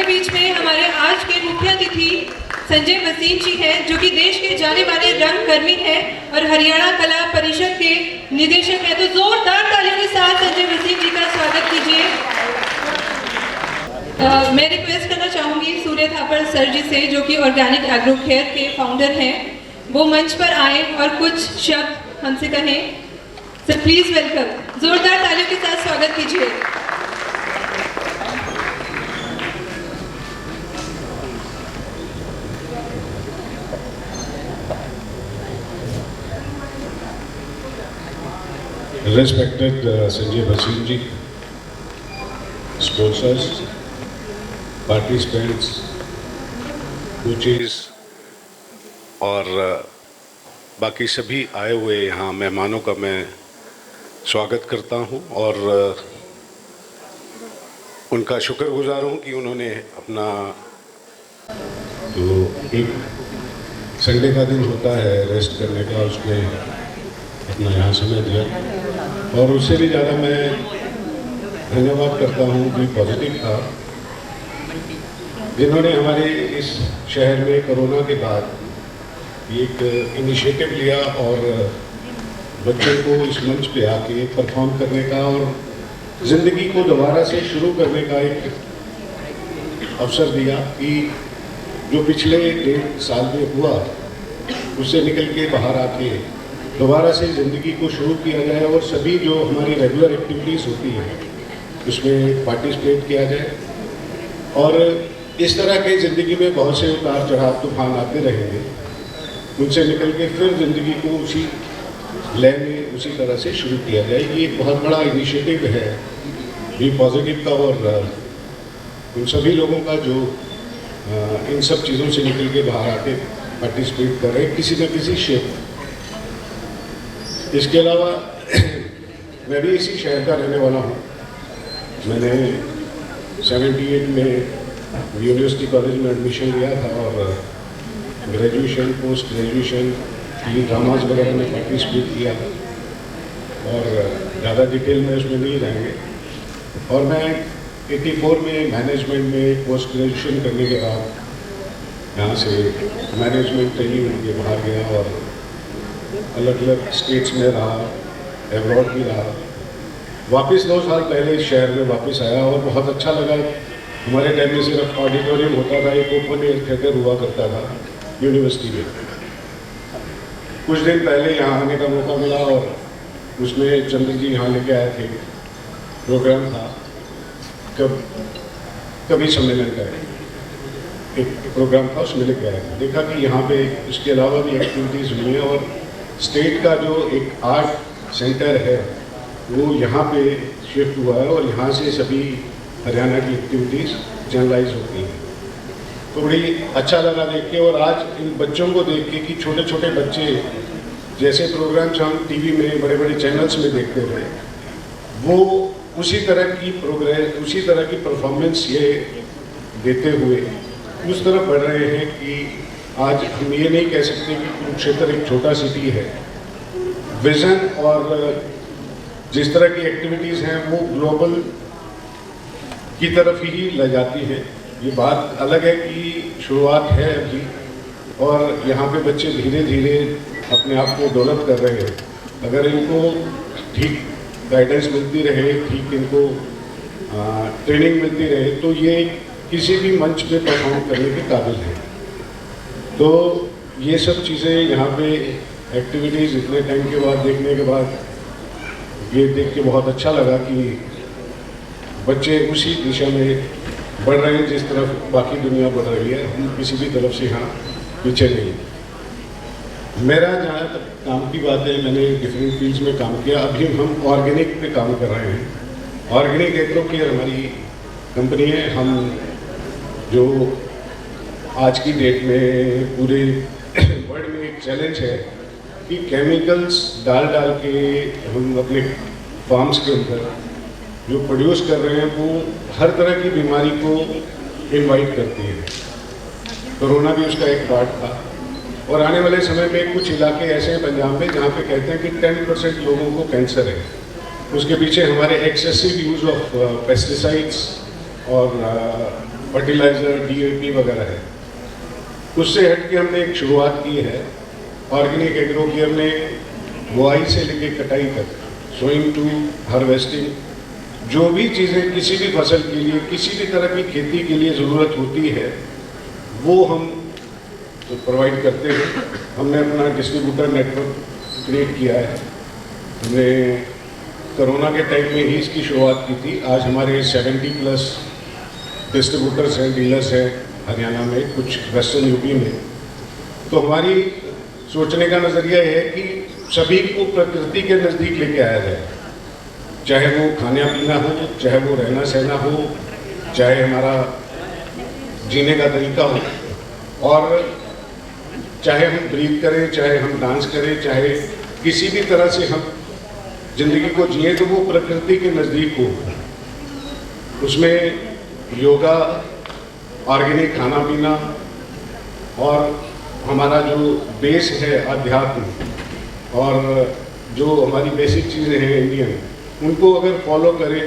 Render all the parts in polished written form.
बीच में हमारे आज के मुख्य अतिथि संजय भसीन जी हैं, जो कि देश के जाने माने रंगकर्मी हैं और हरियाणा कला परिषद के निदेशक हैं। तो जोरदार तालियों के साथ संजय भसीन जी का स्वागत कीजिए। मैं रिक्वेस्ट करना चाहूंगी सूर्य थापर सर जी से, जो कि ऑर्गेनिक एग्रो केयर के फाउंडर हैं, वो मंच पर आए और कुछ शब्द हमसे कहें। सर प्लीज वेलकम, जोरदार तालियों के साथ स्वागत कीजिए। Respected Sanjay Bhasin ji, sponsors, participants, coaches और बाकी सभी आए हुए यहाँ मेहमानों का मैं स्वागत करता हूँ और उनका शुक्रगुजार हूँ कि उन्होंने अपना तो एक संडे का दिन होता है रेस्ट करने का, उसमें अपना यहाँ समय दिया और उससे भी ज़्यादा मैं धन्यवाद करता हूँ कि पॉजिटिव था, जिन्होंने हमारे इस शहर में कोरोना के बाद एक इनिशिएटिव लिया और बच्चों को इस मंच पे आके परफॉर्म करने का और ज़िंदगी को दोबारा से शुरू करने का एक अवसर दिया कि जो पिछले 1.5 साल में हुआ उससे निकल के बाहर आके दोबारा से ज़िंदगी को शुरू किया जाए और सभी जो हमारी रेगुलर एक्टिविटीज़ होती हैं उसमें पार्टिसिपेट किया जाए। और इस तरह के ज़िंदगी में बहुत से उतार चढ़ाव तूफान आते रहेंगे, उनसे निकल के फिर ज़िंदगी को उसी लय में उसी तरह से शुरू किया जाए। ये एक बहुत बड़ा इनिशिएटिव है भी पॉजिटिव का और उन सभी लोगों का जो इन सब चीज़ों से निकल के बाहर आके पार्टिसिपेट कर रहे हैं किसी न किसी शेप। इसके अलावा मैं भी इसी शहर का रहने वाला हूँ। मैंने 78 में यूनिवर्सिटी कॉलेज में एडमिशन लिया था और ग्रेजुएशन पोस्ट ग्रेजुएशन की ड्रामाज वगैरह में पार्टिसिपेट किया और ज़्यादा डिटेल में उसमें नहीं रहेंगे। और मैं 84 में मैनेजमेंट में पोस्ट ग्रेजुएशन करने के बाद यहाँ से मैनेजमेंट ट्रेनिंग के बाहर गया और अलग अलग स्टेट्स में रहा, एब्रॉड भी रहा। वापस 2 साल पहले शहर में वापस आया और बहुत अच्छा लगा। हमारे टाइम में सिर्फ ऑडिटोरियम होता था, एक ओपन एयर थिएटर हुआ करता था यूनिवर्सिटी में। कुछ दिन पहले यहाँ आने का मौका मिला और उसमें चंद्र जी यहाँ लेके आए थे, प्रोग्राम था कभी सम्मेलन का एक प्रोग्राम था, उसमें लेके आया था। देखा कि यहाँ पे उसके अलावा भी एक्टिविटीज़ हुई हैं और स्टेट का जो एक आर्ट सेंटर है वो यहाँ पे शिफ्ट हुआ है और यहाँ से सभी हरियाणा की एक्टिविटीज़ चैनलाइज होती हैं। तो बड़ी अच्छा लगा देख के। और आज इन बच्चों को देख के कि छोटे छोटे बच्चे जैसे प्रोग्राम्स हम टीवी में बड़े बड़े चैनल्स में देखते थे, वो उसी तरह की प्रोग्रेस उसी तरह की परफॉर्मेंस ये देते हुए उस तरफ बढ़ रहे हैं कि आज हम ये नहीं कह सकते कि कुरुक्षेत्र एक छोटा सिटी है। विज़न और जिस तरह की एक्टिविटीज़ हैं वो ग्लोबल की तरफ ही ले जाती है। ये बात अलग है कि शुरुआत है अभी और यहाँ पे बच्चे धीरे धीरे अपने आप को डेवलप कर रहे हैं। अगर इनको ठीक गाइडेंस मिलती रहे, ठीक इनको ट्रेनिंग मिलती रहे, तो ये किसी भी मंच पे परफॉर्म करने के काबिल है। तो ये सब चीज़ें यहाँ पे एक्टिविटीज़ इतने टाइम के बाद देखने के बाद ये देख के बहुत अच्छा लगा कि बच्चे उसी दिशा में बढ़ रहे हैं जिस तरफ बाकी दुनिया बढ़ रही है। हम किसी भी तरफ से यहाँ पीछे नहीं। मेरा जहाँ तक काम की बात है, मैंने डिफरेंट फील्ड्स में काम किया। अभी हम ऑर्गेनिक पे काम कर रहे हैं। ऑर्गेनिक एग्रो केयर हमारी कंपनी है। हम जो आज की डेट में पूरे वर्ल्ड में एक चैलेंज है कि केमिकल्स डाल के हम अपने फार्म्स के अंदर जो प्रोड्यूस कर रहे हैं वो हर तरह की बीमारी को इनवाइट करती है। कोरोना भी उसका एक पार्ट था। और आने वाले समय में कुछ इलाके ऐसे हैं पंजाब में जहाँ पे कहते हैं कि 10% लोगों को कैंसर है। उसके पीछे हमारे एक्सेसिव यूज़ ऑफ पेस्टिसाइड्स और फर्टिलाइज़र, DAP वगैरह है, उससे हट के हमने एक शुरुआत की है ऑर्गेनिक एग्रो केयर में बुआई से लेके कटाई तक, सोइंग टू हार्वेस्टिंग, जो भी चीज़ें किसी भी फसल के लिए, किसी भी तरह की खेती के लिए ज़रूरत होती है वो हम तो प्रोवाइड करते हैं। हमने अपना डिस्ट्रीब्यूटर नेटवर्क क्रिएट किया है। हमने कोरोना के टाइम में ही इसकी शुरुआत की थी। आज हमारे 70+ डिस्ट्रीब्यूटर्स हैं, डीलर्स हैं हरियाणा में, कुछ वेस्टर्न यूपी में। तो हमारी सोचने का नज़रिया है कि सभी को प्रकृति के नज़दीक लेके आया जाए, चाहे वो खाना पीना हो, चाहे वो रहना सहना हो, चाहे हमारा जीने का तरीका हो, और चाहे हम ब्रीथ करें, चाहे हम डांस करें, चाहे किसी भी तरह से हम जिंदगी को जिए तो वो प्रकृति के नज़दीक हो। उसमें योगा, ऑर्गेनिक खाना पीना और हमारा जो बेस है अध्यात्म और जो हमारी बेसिक चीज़ें हैं इंडियन, उनको अगर फॉलो करें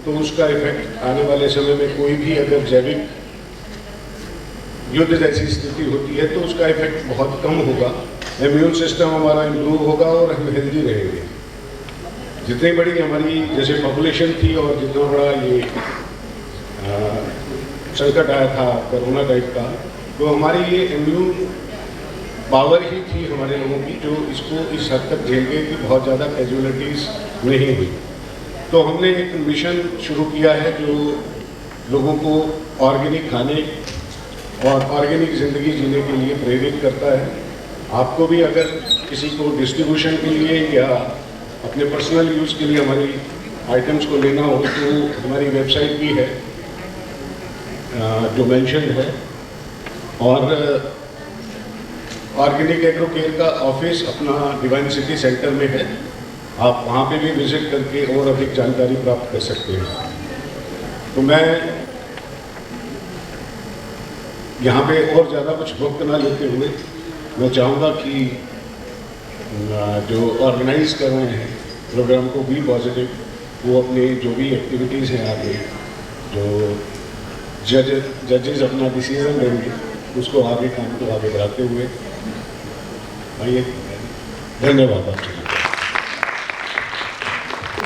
तो उसका इफेक्ट आने वाले समय में कोई भी अगर जैविक युद्ध जैसी स्थिति होती है तो उसका इफेक्ट बहुत कम होगा। इम्यून सिस्टम हमारा इम्प्रूव होगा और हम हेल्दी रहेंगे। जितनी बड़ी हमारी जैसे पॉपुलेशन थी और जितना बड़ा ये संकट आया था कोरोना टाइप का, तो हमारी ये इम्यून पावर ही थी हमारे लोगों की जो इसको इस हद तक झेल गई कि बहुत ज़्यादा कैजुअलिटीज़ नहीं हुई। तो हमने एक मिशन शुरू किया है जो लोगों को ऑर्गेनिक खाने और ऑर्गेनिक ज़िंदगी जीने के लिए प्रेरित करता है। आपको भी अगर किसी को डिस्ट्रीब्यूशन के लिए या अपने पर्सनल यूज़ के लिए हमारी आइटम्स को लेना हो तो हमारी वेबसाइट भी है जो मेंशन है, और ऑर्गेनिक एग्रो केयर का ऑफिस अपना डिवाइन सिटी सेंटर में है। आप वहाँ पे भी विजिट करके और अधिक जानकारी प्राप्त कर सकते हैं। तो मैं यहाँ पे और ज़्यादा कुछ वक्त ना लेते हुए मैं चाहूँगा कि जो ऑर्गेनाइज कर रहे हैं प्रोग्राम को बी पॉजिटिव, वो अपनी जो भी एक्टिविटीज़ हैं आगे, जो जजेस अपना डिसीजन लेंगे उसको आगे काम को आगे बढ़ाते हुए आइए। धन्यवाद आपसे।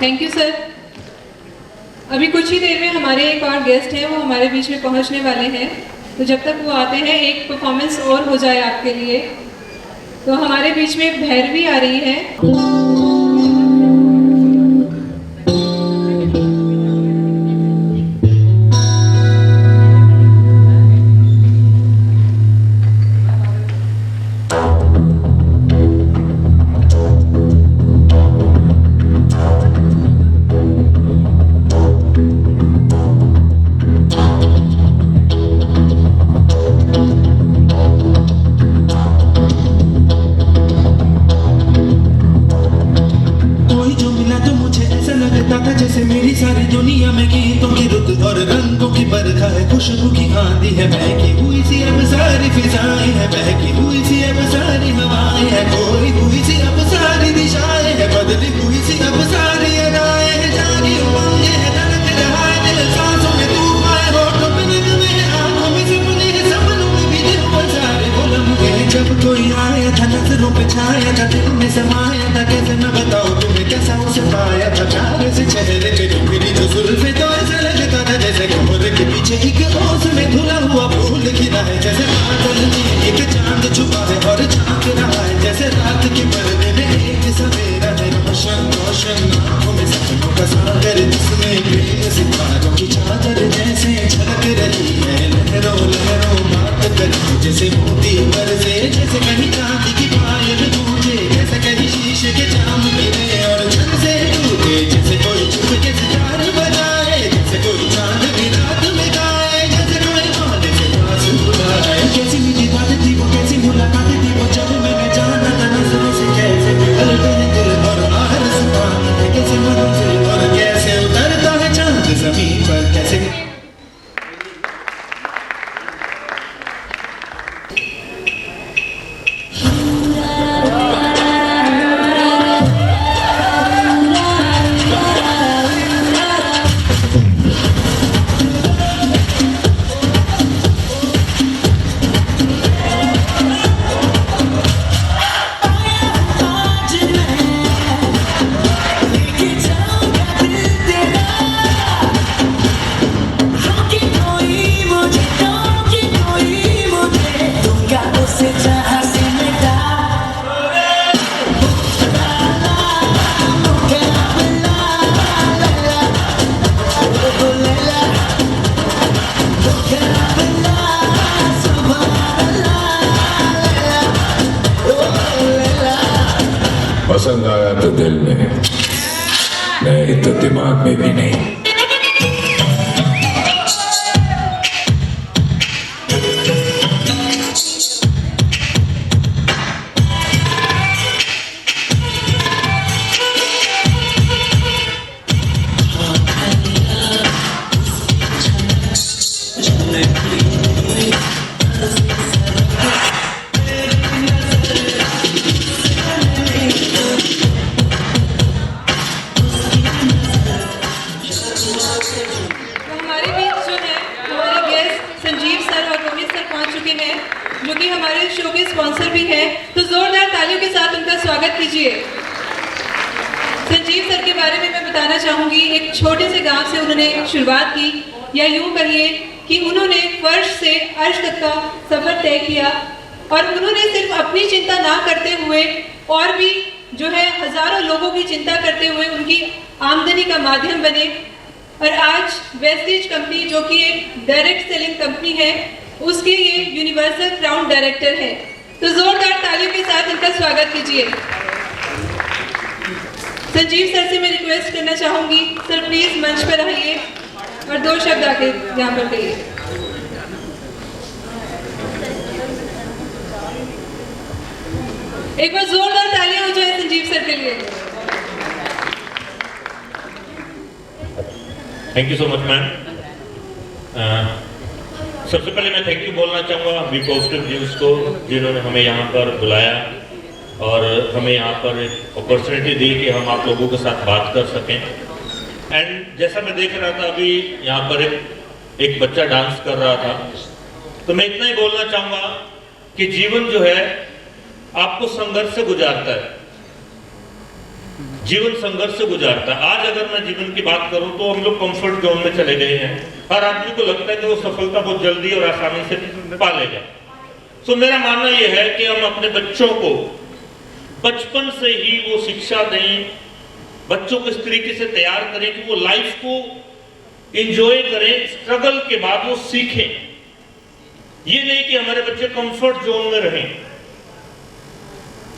Thank you sir. अभी कुछ ही देर में हमारे एक और गेस्ट हैं, वो हमारे बीच में पहुंचने वाले हैं। तो जब तक वो आते हैं एक परफॉर्मेंस और हो जाए आपके लिए। तो हमारे बीच में भैरवी आ रही है। जैसे मेरी सारी दुनिया में गीतों की रुत और रंगों की बरखा है, खुशबू की आंधी है, बहकी हुई सी अब सारी फिजाएं है, बहकी हुई सी अब सारी हवाएं है, खोई हुई सी अब सारी दिशाएं है, बदली हुई सी अब सारी अदाएं है, जानी उमंगे है, धड़क रहा है दिल, सांसों में तूफान है, होठों पे नगमे है, आंखों में सपने हैं, सपनों में भी दिल पर सारे वो लम्हे हैं। जब कोई आया था नजरों पे छाया था, दिल में समाया था, कैसे मैं बताऊं तुम्हें कैसा उसे पाया था, प्यार से चेहरे पे टुकड़ी जो जुल्फे तो ऐसा लगता था जैसे कमर के पीछे एक ओस में धुला हुआ फूल खिला है, जैसे बादल में एक चांद छुपा है और झांक रहा है, जैसे रात के पर्दे में एक सवेरा है, रोशन रोशन आंखों में सपनों का सागर, जिसमें प्रेम सितारों की चादर जैसे झलक रही है, लहरों लहरों बात करी जैसे मोती बरसे, जैसे कहीं चांदी की पायल गूंजे, जैसे कहीं शीशे के जाम गिरे और छन से टूटे, जैसे कोई चुप के सितार बजाए, जैसे कोई चांद भी रात में गाए, जैसे कोई वादे से पास बुलाए। कैसी मीठी बात थी वो, कैसी मुलाकात थी वो, जब मैंने जाना था नजरों से कैसे निकलते हैं दिल और आसमान है, कैसे मंजिल और कैसे उतरता है चांद जमीन पर, कैसे तो दिमाग में भी नहीं। जो कि हमारे शो के स्पॉन्सर भी हैं, तो जोरदार तालियों के साथ उनका स्वागत कीजिए। संजीव सर के बारे में मैं बताना चाहूंगी, एक छोटे से गांव से उन्होंने शुरुआत की, या यूं कहिए कि उन्होंने फर्श से अर्श तक का सफर तय किया और उन्होंने सिर्फ अपनी चिंता ना करते हुए और भी जो है हजारों लोगों की चिंता करते हुए उनकी आमदनी का माध्यम बने। और आज वेस्टेज कंपनी, जो कि एक डायरेक्ट सेलिंग कंपनी है, उसके ये यूनिवर्सल क्राउन डायरेक्टर है। तो जोरदार तालियों के साथ इनका स्वागत कीजिए। संजीव सर से मैं रिक्वेस्ट करना चाहूंगी, सर प्लीज मंच पर आइए और 2 शब्द आके यहाँ पर कहिए। एक बार जोरदार तालियां हो जाए संजीव सर के लिए। थैंक यू सो मच मैम। सबसे पहले मैं थैंक यू बोलना चाहूँगा बी पॉजिटिव न्यूज़ को, जिन्होंने हमें यहाँ पर बुलाया और हमें यहाँ पर एक अपॉर्चुनिटी दी कि हम आप लोगों के साथ बात कर सकें। एंड जैसा मैं देख रहा था अभी यहाँ पर एक बच्चा डांस कर रहा था, तो मैं इतना ही बोलना चाहूँगा कि जीवन जो है आपको संघर्ष से गुजारता है, जीवन संघर्ष से गुजारता है। आज अगर मैं जीवन की बात करूं तो हम लोग कंफर्ट जोन में चले गए हैं। हर आदमी को लगता है कि वो सफलता बहुत जल्दी और आसानी से पा लेगा। तो मेरा मानना यह है कि हम अपने बच्चों को बचपन से ही वो शिक्षा दें, बच्चों को इस तरीके से तैयार करें कि वो लाइफ को एंजॉय करें, स्ट्रगल के बाद वो सीखें। ये नहीं कि हमारे बच्चे कंफर्ट जोन में रहें।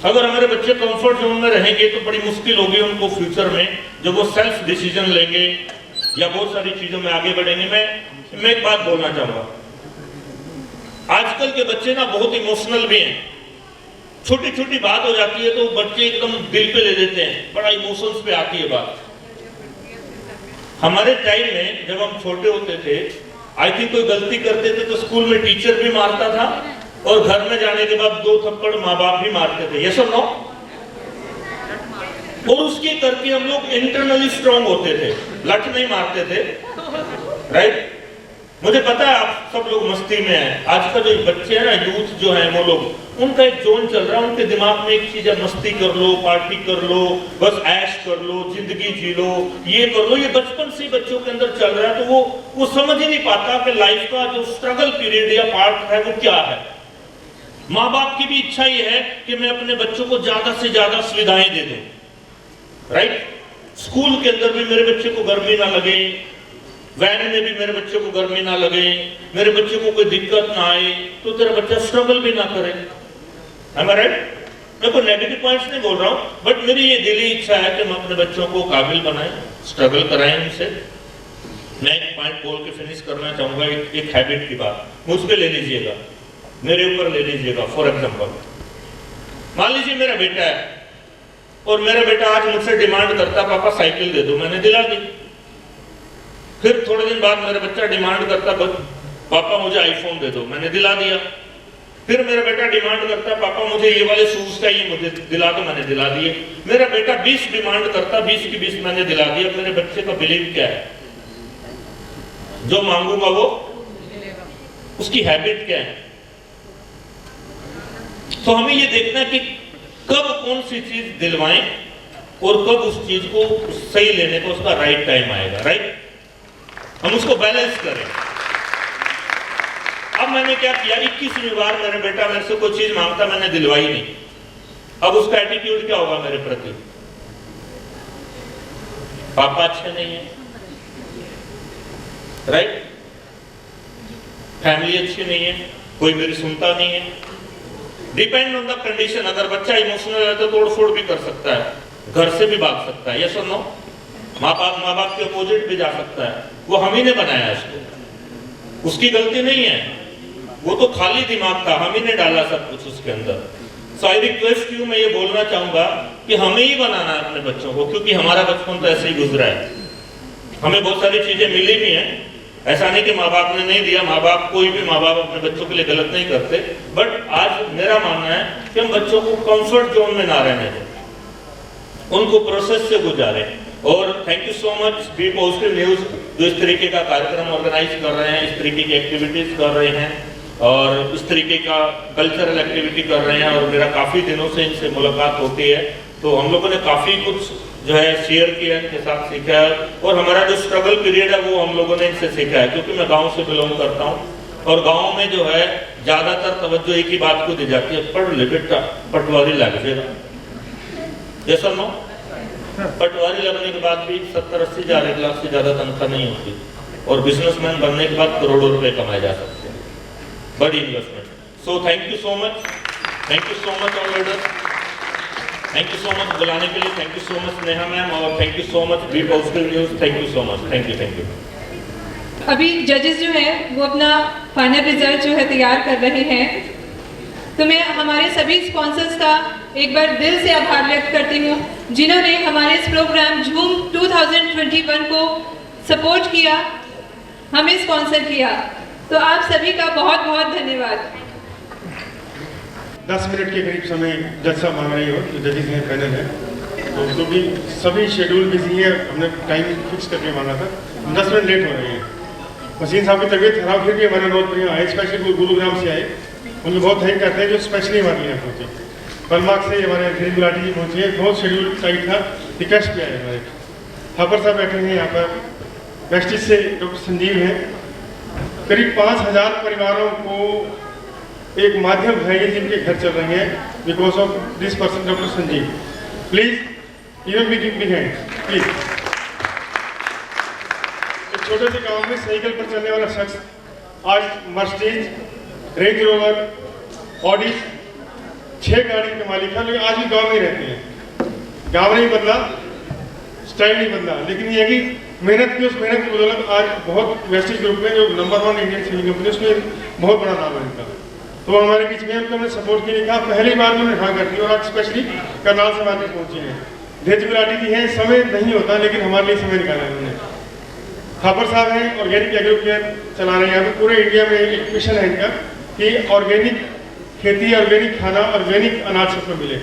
अगर हमारे बच्चे कंफर्ट जोन में रहेंगे तो बड़ी मुश्किल होगी उनको फ्यूचर में, जब वो सेल्फ डिसीजन लेंगे या बहुत सारी चीजों में आगे बढ़ेंगे। मैं एक बात बोलना चाहूंगा, आजकल के बच्चे ना बहुत इमोशनल भी हैं। छोटी छोटी बात हो जाती है तो बच्चे एकदम दिल पे ले लेते हैं, बड़ा इमोशंस पे आती है बात। हमारे टाइम में जब हम छोटे होते थे, आई थिंक कोई गलती करते थे तो स्कूल में टीचर भी मारता था और घर में जाने के बाद 2 थप्पड़ माँ बाप भी मारते थे। ये सब नो, और उसके करके हम लोग इंटरनली स्ट्रांग होते थे, लठ नहीं मारते थे। राइट? मुझे पता है आप सब लोग मस्ती में हैं। आज का जो बच्चे हैं ना, यूथ जो है, वो लोग, उनका एक जोन चल रहा है, उनके दिमाग में एक चीज है, मस्ती कर लो, पार्टी कर लो, बस ऐश कर लो, जिंदगी जी लो, ये कर लो। ये बचपन से बच्चों के अंदर चल रहा है, तो वो समझ ही नहीं पाता कि लाइफ का जो स्ट्रगल पीरियड या पार्ट है वो क्या है। माँ बाप की भी इच्छा ये है कि मैं अपने बच्चों को ज्यादा से ज्यादा सुविधाएं दे दूं। राइट? स्कूल के अंदर भी मेरे बच्चे को गर्मी ना लगे, वैन में भी मेरे बच्चे को गर्मी ना लगे, मेरे बच्चे को कोई दिक्कत ना आए, तो तेरा बच्चा स्ट्रगल भी ना करे। Am I right? मैं कोई नेगेटिव पॉइंट्स नहीं बोल रहा हूँ, बट मेरी ये दिली इच्छा है कि हम अपने बच्चों को काबिल बनाएं, स्ट्रगल कराएं उनसे। मैं एक पॉइंट बोल के फिनिश करना चाहूंगा, एक हैबिट की बात मुझ पे ले लीजिएगा, मेरे ऊपर ले लीजिएगा। फॉर एग्जाम्पल, मान लीजिए मेरा बेटा है और मेरा बेटा आज मुझसे डिमांड करता, पापा साइकिल दे दो, मैंने दिला दी। फिर थोड़े दिन बाद मेरा बच्चा डिमांड करता, पापा मुझे आईफोन दे दो, मैंने दिला दिया। फिर मेरा बेटा डिमांड करता, पापा मुझे ये वाले शूज चाहिए, मुझे दिला दो, मैंने दिला दिए। मेरा बेटा 20 डिमांड करता, 20 की 20 मैंने दिला दिया। मेरे बच्चे का बिलीव क्या है? जो मांगूंगा वो, उसकी हैबिट क्या है? तो हमें ये देखना है कि कब कौन सी चीज दिलवाएं और कब उस चीज को सही लेने का उसका राइट टाइम आएगा। राइट? हम उसको बैलेंस करें। अब मैंने क्या किया, 21वीं बार मेरे बेटा मेरे से कोई चीज मांगता, मैंने दिलवाई नहीं। अब उसका एटीट्यूड क्या होगा मेरे प्रति? पापा अच्छे नहीं है। राइट? फैमिली अच्छी नहीं है, कोई मेरी सुनता नहीं है। Depend on the condition. अगर बच्चा इमोशनल है तो तोड़ फोड़ भी कर सकता है, घर से भी भाग सकता है। यस और नो? माँ बाप के अपोजिट भी जा सकता है, वो हम ही ने बनाया इसको, उसकी गलती नहीं है, वो तो खाली दिमाग था, हम ही ने डाला सब कुछ उसके अंदर। सो आई रिक्वेस्ट यू, मैं ये बोलना चाहूंगा कि हमें ही बनाना है अपने बच्चों को, क्योंकि हमारा बचपन तो ऐसे ही गुजरा है। हमें बहुत सारी चीजें मिली भी हैं, ऐसा नहीं कि माँ बाप ने नहीं दिया, माँ बाप, कोई भी माँ बाप अपने बच्चों के लिए गलत नहीं करते, बट आज मेरा मानना है कि हम बच्चों को कंफर्ट जोन में ना रहने दें, उनको प्रोसेस से गुजारें। और thank you so much be positive news, जो इस तरीके का कार्यक्रम ऑर्गेनाइज कर रहे हैं, इस तरीके की एक्टिविटीज कर रहे हैं और इस तरीके का कल्चरल एक्टिविटी कर रहे हैं। और मेरा काफी दिनों से इनसे मुलाकात होती है, तो हम लोगों ने काफी कुछ जो है शेयर किया, इनके साथ सीखा है। और हमारा जो स्ट्रगल पीरियड है वो हम लोगों ने इनसे सीखा है, क्योंकि मैं गांव से बिलोंग करता हूँ और गांव में जो है ज्यादातर तवज्जो एक ही बात को दी जाती है, पढ़ ले बेटा पटवारी लग जाएगा, जैसा नो पटवारी लगने के बाद भी 70-80 हजार 1 लाख से ज्यादा तनख्वाह नहीं होती, और बिजनेसमैन बनने के बाद करोड़ों रुपए कमाए जा सकते हैं, बड़ी investment. So thank you so much, thank you so much all leaders, thank you so much बुलाने के लिए, थैंक यू सो मच नेहा मैम, और thank you so much be positive news, thank you so much, thank you, thank you. अभी जजेस जो हैं वो अपना फाइनल रिजल्ट जो है तैयार कर रहे हैं, तो मैं हमारे सभी स्पॉन्सर्स का एक बार दिल से आभार व्यक्त करती हूँ, जिन्होंने हमारे इस प्रोग्राम झूम 2021 को सपोर्ट किया, हमें स्पॉन्सर किया, तो आप सभी का बहुत बहुत धन्यवाद। 10 मिनट के करीब समय जज साहब मांग रही हो, जो जजेस हैं पैनल है, तो क्योंकि सभी शेड्यूल बिजी है, हमने टाइम फिक्स करके मांगा था, 10 मिनट लेट हो रहे हैं। वसीम साहब की तबीयत खराब, फिर भी हमारे नोट पर आए, स्पेशली गुरुग्राम से आए, उनको बहुत थैंक करते हैं जो स्पेशली हमारे लिए पहुँचे। पलमार्ग से हमारे गिरीश गुलाटी जी पहुँचे, बहुत शेड्यूल टाइट था, रिक्वेस्ट पे आए हमारे। थापर साहब बैठे हैं यहाँ पर, वेस्टिज से डॉक्टर संजीव हैं, करीब 5000 परिवारों को एक माध्यम है जिनके घर चल रहे हैं because of this person doctor Sanjeev. Please even big hand please. एक छोटे से गांव में साइकिल पर चलने वाला शख्स आज मर्सिडीज, रेंज रोवर, ऑडी 6 गाड़ी के मालिक है, लेकिन आज भी गांव में रहते हैं। गांव नहीं बदला, स्टाइल नहीं बदला, लेकिन ये है कि मेहनत की, उस मेहनत की बदौलत आज बहुत वेस्टिज ग्रुप में जो नंबर 1 इंडियन सीलिंग कंपनी, उसमें बहुत बड़ा नाम है इनका। तो हमारे बीच में हमने सपोर्ट के लिए कहा, पहली बार में उन्होंने हाँ कर दी और आज स्पेशली करनाल से मार्केट पहुंचे हैं। धीरज गुलाटी जी हैं, समय नहीं होता लेकिन हमारे लिए समय निकाला है उन्होंने। थापर साहब हैं, ऑर्गेनिक एग्रो केयर चला रहे हैं यहाँ पे, पूरे इंडिया में एक मिशन है इनका कि ऑर्गेनिक खेती, ऑर्गेनिक खाना, ऑर्गेनिक अनाज सबको मिले,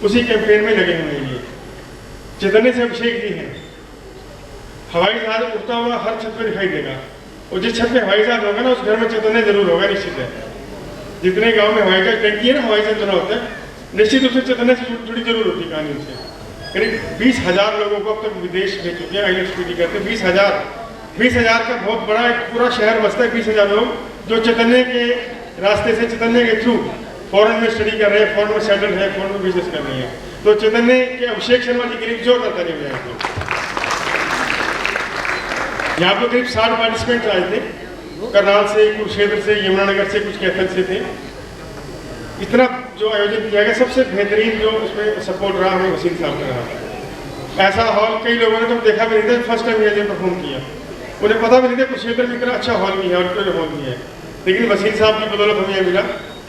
उसी कैंपेन में लगे हुए हैं। ये चैतन्य से अभिषेक जी हैं, हवाई जहाज उड़ता हुआ हर छत पे दिखाई देगा, और जिस छत पे हवाई जहाज होगा ना उस घर में चैतन्य जरूर होगा, निश्चित है। जितने गांव में हवाई जहाज टैंकी है ना, हवाई जहाज बना होता है, निश्चित रूप से चैतन्य से जुड़ी जरूर होती कहानी उनसे। करीब 20,000 लोगों को अब तक विदेश भेज चुके हैं, IELTS करते 20,000 का बहुत बड़ा एक पूरा शहर बसता है। 20,000 लोग जो चैतन्य के रास्ते से, चैतन्य के थ्रू फॉरेन में स्टडी कर रहे हैं, फॉरेन में सेटल है, फॉरेन में बिजनेस कर रहे हैं। तो चैतन्य के अभिषेक शर्मा जी करीब जोरदार तालियां बजाएं। यहाँ पे करीब 60 पार्टिसिपेंट आए थे, करनाल से, कुरुक्षेत्र से, यमुनानगर से, कुछ कैथल से थे। इतना जो आयोजन किया गया, सबसे बेहतरीन जो उसमें सपोर्ट रहा हमें वसीम साहब का रहा। ऐसा हॉल कई लोगों ने तो देखा भी नहीं था, फर्स्ट टाइम ये परफॉर्म किया, उन्हें पता भी नहीं था कुरुक्षेत्र में इतना अच्छा हॉल भी है, ऑडिटोरियम हॉल भी है, लेकिन वसीम साहब की बदौलत हमें मिला,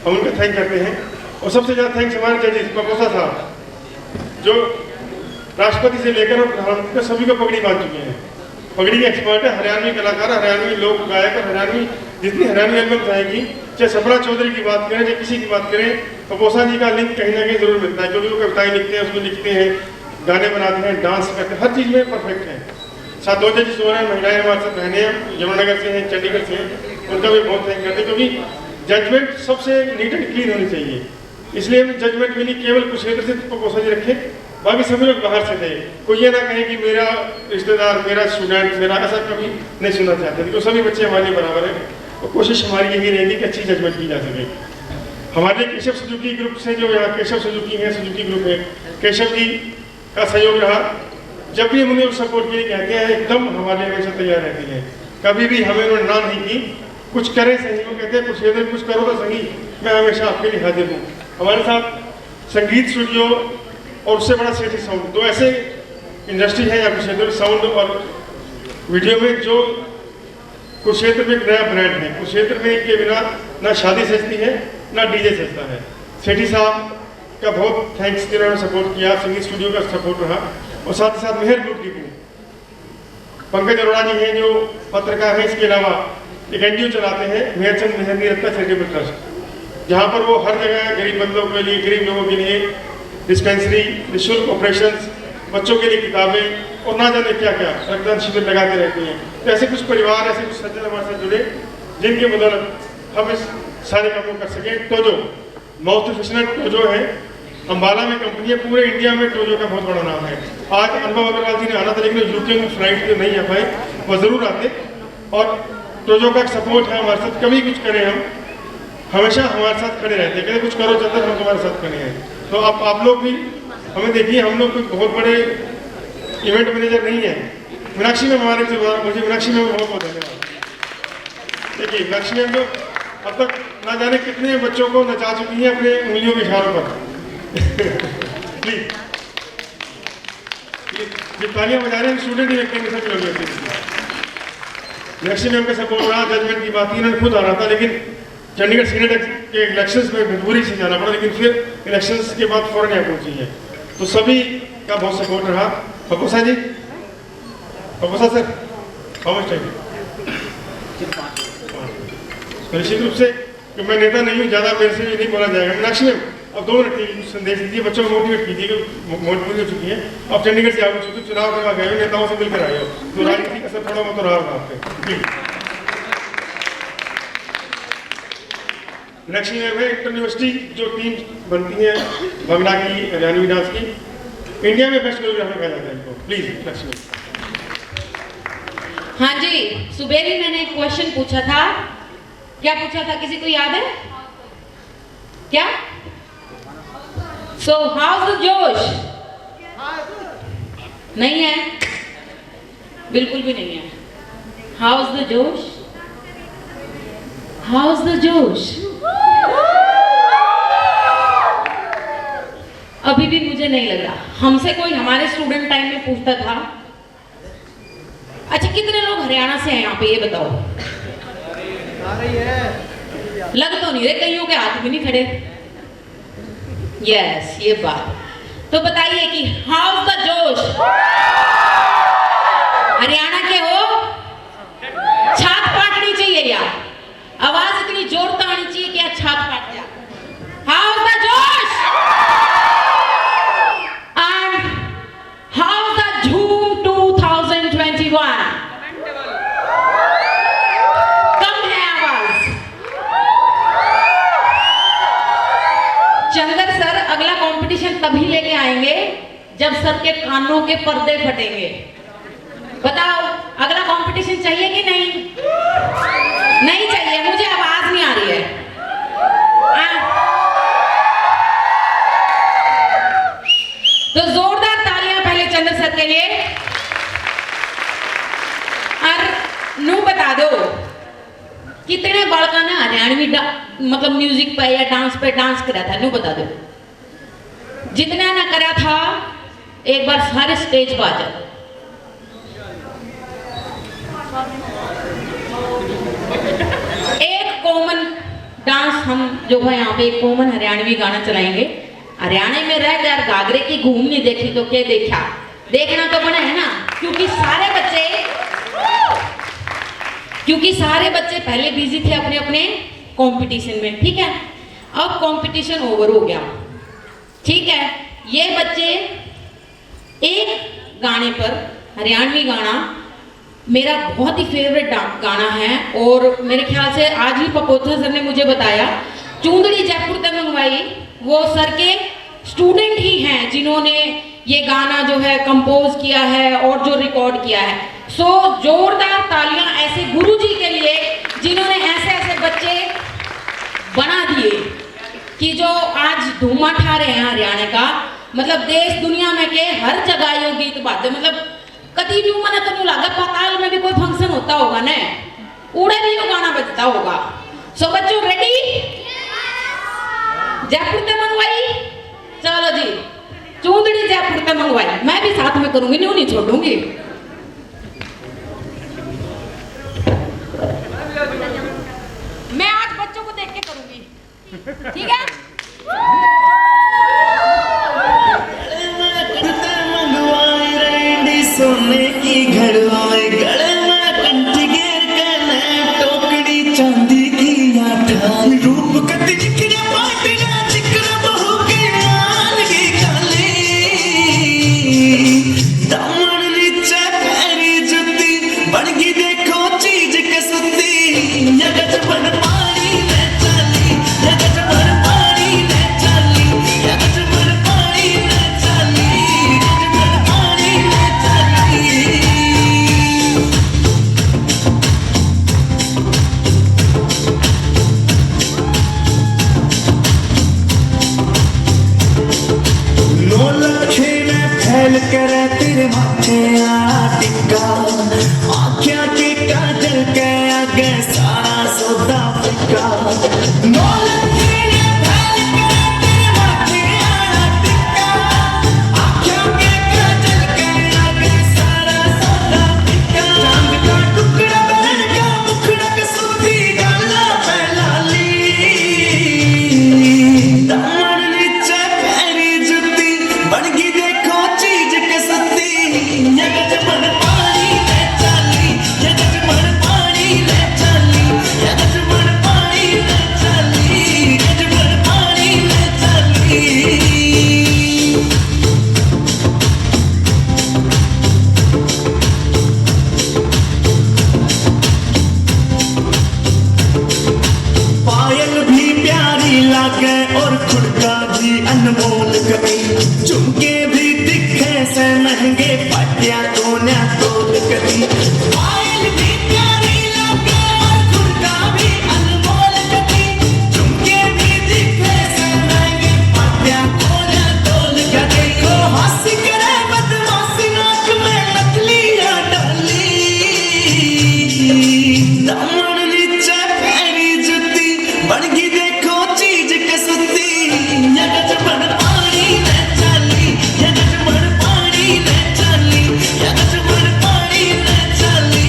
हम उनका थैंक करते हैं। और सबसे ज़्यादा थैंक्स हमारे जजेस पपोसा साहब, जो राष्ट्रपति से लेकर और प्रधानमंत्री सभी को पगड़ी बांध चुके हैं, पगड़ी के एक्सपर्ट है, हरियाणवी कलाकार, हरियाणवी लोक गायक और हरियाणवी जितनी हरियाणवी एल्बम आएगी, चाहे सपना चौधरी की बात करें, चाहे किसी की बात करें, पपोसा जी का लिंक कहीं ना कहीं जरूर मिलता है, क्योंकि वो कविताएं लिखते हैं, उसमें लिखते हैं, गाने बनाते हैं, डांस करते हैं, हर चीज़ में परफेक्ट है। साथ 2 जजेस हो रहे हैं, महिलाएं हमारे साथ रहने हैं, यमुनानगर से हैं, चंडीगढ़ से हैं, उनका भी बहुत थैंक करते हैं, क्योंकि जजमेंट सबसे नीट एंड क्लीन होनी चाहिए। इसलिए हमने जजमेंट में नहीं केवल कुरुक्षेत्र से पपोसा जी रखे, बाकी सभी लोग बाहर से थे। कोई ये ना कहे कि मेरा रिश्तेदार, मेरा स्टूडेंट, मेरा, ऐसा कभी नहीं सुनना चाहते थे। तो सभी बच्चे हमारे लिए बराबर हैं, और कोशिश हमारी यही रहेगी कि अच्छी जजमेंट की जा सके। हमारे केशव सुजुकी ग्रुप से, जो यहाँ केशव सुजुकी है, सुजुकी ग्रुप है, केशव जी का सहयोग रहा। जब भी हम उन्हें सपोर्ट के लिए कहते हैं, एकदम हमारे लिए हमेशा तैयार रहती है, कभी भी हमें उन्होंने ना नहीं की। कुछ करें सही, वो कहते हैं कुछ कुछ करो तो सही, मैं हमेशा आपके लिए हाजिर हूँ। हमारे साथ संगीत स्टूडियो और उससे बड़ा सिटी साउंड, 2 ऐसे इंडस्ट्री है या कुरुक्षेत्र साउंड और वीडियो में, जो कुरुक्षेत्र में एक नया ब्रांड है। कुरुक्षेत्र में के बिना ना शादी सजती है ना डीजे सजता है। सेठी साहब का बहुत थैंक्स, जिन्होंने सपोर्ट किया, संगीत स्टूडियो का सपोर्ट रहा, और साथ ही साथ मेहर ग्रुप की टीम, पंकज अरोड़ा जी हैं जो पत्रकार हैं, इसके अलावा एक एनजीओ चलाते हैं मेहरचंद मेहरनी रत्ना चैरिटेबल ट्रस्ट, जहाँ पर वो हर जगह गरीब बंदों के लिए, गरीब लोगों के लिए डिस्पेंसरी, निःशुल्क ऑपरेशंस, बच्चों के लिए किताबें और ना जाने क्या क्या रक्तदान शिविर लगाते रहते हैं। तो ऐसे कुछ परिवार, ऐसे कुछ सज्जन हमारे साथ जुड़े जिनके बदौलत हम इस सारे कामों कर सकें। टोजो माउथ फिशनर टोजो है, अम्बाला में कंपनी है, पूरे इंडिया में टोजो का बहुत बड़ा नाम है। आज अनुभव अग्रवाल जी ने आना था, लेकिन यूके में फ्लाइट पे नहीं आ पाए, वो ज़रूर आते। और टोजो का सपोर्ट है हमारे साथ, कभी कुछ करें हम हमेशा हमारे साथ खड़े रहते हैं, कहते कुछ करो चंदर, हम तुम्हारे साथ खड़े हैं। तो आप लोग भी हमें देखिए, हम लोग कोई बहुत बड़े इवेंट मैनेजर नहीं है। मीनाक्षी मैम हमारे से, मुझे मीनाक्षी मैम बहुत बहुत धन्यवाद। देखिए मीनाक्षी मैम तो अब तक ना जाने कितने बच्चों को नचा चुकी हैं अपने उंगलियों के इशारों पर। प्लीज ये तालियां बजा रहे हैं, स्टूडेंट ही लगते हैं सभी लोग। मीनाक्षी मैम का सपोर्ट रहा, जजमेंट की बात, इन्होंने खुद आना था, लेकिन चंडीगढ़ सीनेट के इलेक्शंस में मजबूरी से जाना पड़ा, लेकिन फिर इलेक्शंस के बाद फौरन यहाँ पहुंची है। तो सभी का बहुत सपोर्ट रहा। Paposa ji, Paposa sir, how much time? निश्चित रूप से कि मैं नेता नहीं हूँ, ज़्यादा मेरे से ये नहीं बोला जाएगा। मीनाक्षी मैम अब 2 मिनट के संदेश दीजिए, बच्चों को मोटिवेट कीजिए, मोटिवेट हो चुकी है। अब चंडीगढ़ से आगे चुके, चुनाव करवा गए हो, नेताओं से मिलकर आए हो, तो राजनीति का असर थोड़ा बहुत रहा होगा आप पे। मीनाक्षी मैम है इंटर यूनिवर्सिटी जो टीम बनती है भंगड़ा की, हरियाणवी डांस की, इंडिया में बेस्ट कोरियोग्राफर कहा जाता है इनको। Please Meenakshi ma'am. हाँ जी, सुबह भी मैंने एक क्वेश्चन पूछा था। क्या पूछा था, किसी को याद है क्या? सो हाउस द जोश? नहीं है, बिल्कुल भी नहीं है। हाउस द जोश? हाउस द जोश? अभी भी मुझे नहीं लग रहा। हमसे कोई हमारे स्टूडेंट टाइम में पूछता था, अच्छा कितने लोग हरियाणा से हैं यहाँ पे, ये बताओ। लग तो नहीं रहे, कईयों के हाथ भी नहीं खड़े। यस, ये बात तो बताइए कि हाउस द जोश? हरियाणा के हो? छात पाटनी चाहिए यार, आवाज इतनी जोर तो आनी चाहिए कि छात पाट जाए। हाउस द जोश? एंड हाउस द झूम 2021? कम है आवाज। चंदर सर अगला कंपटीशन तभी लेके आएंगे जब सर के कानों के पर्दे फटेंगे। बताओ अगला कंपटीशन चाहिए कि नहीं? नहीं चाहिए, मुझे आवाज नहीं आ रही है। तो जोरदार तालियां पहले चंद्र सर के लिए। और नू बता दो कितने बालका ने हरियाणवी मतलब म्यूजिक पे या डांस पे डांस करा था, नू बता दो। जितना ना करा था एक बार सारे स्टेज पर आ जाओ। एक कॉमन डांस हम जो है यहाँ पे एक कॉमन हरियाणवी गाना चलाएंगे। हरियाणा में रह कर घाघरे की घूम नहीं देखी तो क्या देखा, देखना तो बना है ना, क्योंकि सारे बच्चे पहले बिजी थे अपने अपने कंपटीशन में। ठीक है, अब कंपटीशन ओवर हो गया। ठीक है, ये बच्चे एक गाने पर, हरियाणवी गाना मेरा बहुत ही फेवरेट गाना है, और मेरे ख्याल से आज ही पपोथा सर ने मुझे बताया, चूंदड़ी जयपुर से मंगवाई, वो सर के स्टूडेंट ही हैं जिन्होंने ये गाना जो है कंपोज किया है और जो रिकॉर्ड किया है। सो जोरदार तालियां ऐसे गुरुजी के लिए जिन्होंने ऐसे ऐसे बच्चे बना दिए कि जो आज धूम उठा रहे हैं हरियाणा का। मतलब देश दुनिया में के हर जगह ये गीत बाजे, मतलब कभी भी मन तो नहीं लगा पाताल में भी कोई फंक्शन होता होगा ना, उड़े भी वो गाना बजता होगा। सो बच्चों रेडी? जयपुर से मंगवाई, चलो जी चूंदड़ी जयपुर टिकट मंगवाई, मैं भी साथ में करूंगी, न्यू नहीं छोड़ूंगी। मैं आज बच्चों को देख के करूंगी, ठीक है? मंगवाई रेंडी सोने की घड़वाए, गले में कंठी घेर के ले टोकरी चांदी की आठाई, रूप कति चिकना पाटना चिकना बहू के लाल की काली, दामन नीचे पैरी जुती बनगी देखो चीज कसुती, ये गजबन पानी में चली, ये गजबन पानी में चली, ये गजबन पानी में चली, गजबन पानी में चली। नौ लखे में फैल कर तेरे माथे आ टिक्का, आँखियाँ के काजल के आगे सारा सौदा फिक्का। नौ लखे में फैल कर तेरे माथे आ टिक्का, आँखियाँ के काजल के आगे सारा सौदा फिक्का। चांद का टुकड़ा बहन का मुखड़ा कसूती गाला पे लाली, दामन नीचे पैरी जुती बनगी देखो चीज कसती, ये गजबन पानी में चली, ये गजबन पानी में चली, ये गजबन पानी में चली, गजबन पानी में चली। पायल भी प्यारी लागे और खुड़का भी अनमोल कभी, झुमके भी दिखे से महंगे पटिया कोन्या तोल कभी। पायल भी प्यारी लागे और खुड़का भी अनमोल कभी, झुमके भी दिखे से महंगे पटिया कोन्या तोल कभी। को हंसी करे बदमाशी नाक में नकलियां डाली, दामन नीचे पैरी जुती बनगी देखो चीज कसती, ये गजबन पानी में चली, ये गजबन पानी में चली, ये गजबन पानी में चली,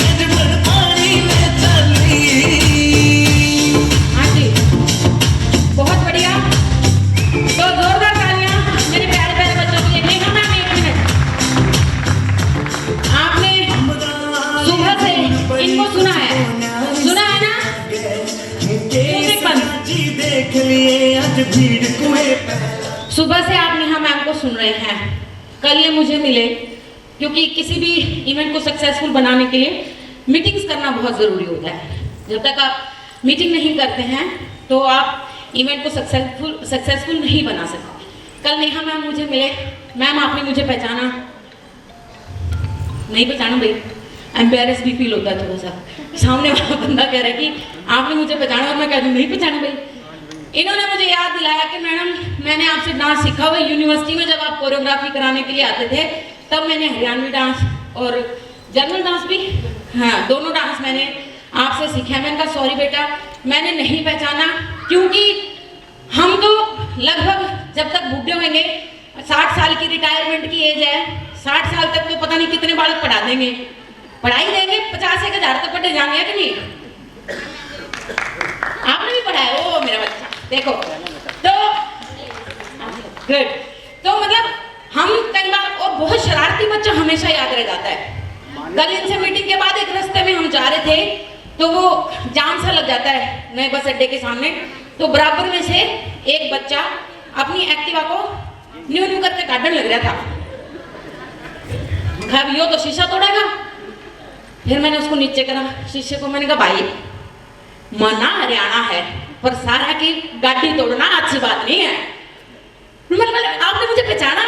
गजबन पानी में चली। हाँ जी, बहुत बढ़िया। तो जोरदार तालियां मेरे प्यारे प्यारे बच्चों के लिए। नेहा मैम, एक मिनट। आपने सुबह से इनको सुना है ना? जी देख लिए आज भीड़ कुएं पे। सुबह से आप नेहा मैम को सुन रहे हैं। कल ये मुझे मिले, क्योंकि किसी भी इवेंट को सक्सेसफुल बनाने के लिए मीटिंग्स करना बहुत ज़रूरी होता है। जब तक आप मीटिंग नहीं करते हैं तो आप इवेंट को सक्सेसफुल नहीं बना सकते। कल नेहा मैम मुझे मिले। मैम, आपने मुझे पहचाना? नहीं पहचाना भाई, एम्बेरस भी फील होता है थोड़ा सा। सामने वाला बंदा कह रहा है कि आपने मुझे पहचाना और मैं कह दूँ नहीं पहचाना भाई। इन्होंने मुझे याद दिलाया कि मैडम, मैंने आपसे डांस सीखा हुआ यूनिवर्सिटी में। जब आप कोरियोग्राफी कराने के लिए आते थे तब मैंने हरियाणवी डांस और जर्मन डांस भी, हाँ, दोनों डांस मैंने आपसे सीखा है। मैंने कहा सॉरी बेटा, मैंने नहीं पहचाना, क्योंकि हम तो लगभग जब तक बूढ़े होंगे, 60 साल की रिटायरमेंट की एज है, 60 साल तक तो पता नहीं कितने बालक पढ़ा देंगे, पढ़ाई देंगे, 50-1,000 तो पढ़े जाएंगे कि नहीं? आपने भी पढ़ा है? ओ मेरा बच्चा, देखो तो गुड। तो मतलब हम कई बार, और बहुत शरारती बच्चा हमेशा याद रह जाता है। कल इनसे मीटिंग के बाद एक रास्ते में हम जा रहे थे तो वो जाम सा लग जाता है नए बस अड्डे के सामने, तो बराबर में से एक बच्चा अपनी एक्टिवा को न्यू न्यू करके काटने लग रहा था। यो तो शीशा तोड़ेगा। फिर मैंने उसको नीचे करा शीशे को, मैंने कहा भाई मना हरियाणा है पर सारा की गाड़ी तोड़ना अच्छी बात नहीं है। आपने मुझे पहचाना?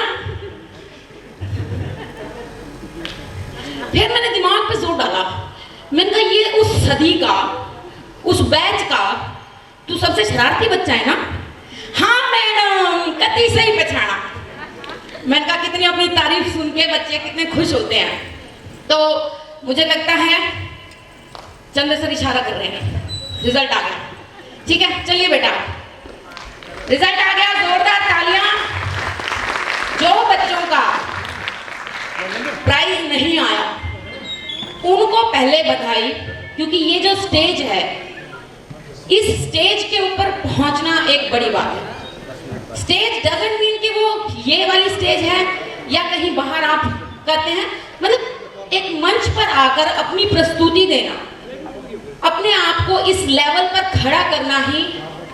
फिर मैंने दिमाग पे जोर डाला, मैंने कहा ये उस सदी का, उस बैच का तू सबसे शरारती बच्चा है ना? हाँ मैडम, कति सही पहचाना। मैंने कहा कितनी अपनी तारीफ सुन के बच्चे कितने खुश होते हैं। तो मुझे लगता है चंद्र सर इशारा कर रहे हैं, रिजल्ट आ गया। ठीक है, चलिए बेटा, रिजल्ट आ गया। जोरदार तालियां। जो बच्चों का उनको पहले बधाई, क्योंकि ये जो स्टेज है, इस स्टेज के ऊपर पहुंचना एक बड़ी बात है। स्टेज डजंट मीन कि वो ये वाली स्टेज है या कहीं बाहर आप करते हैं, मतलब एक मंच पर आकर अपनी प्रस्तुति देना, अपने आप को इस लेवल पर खड़ा करना ही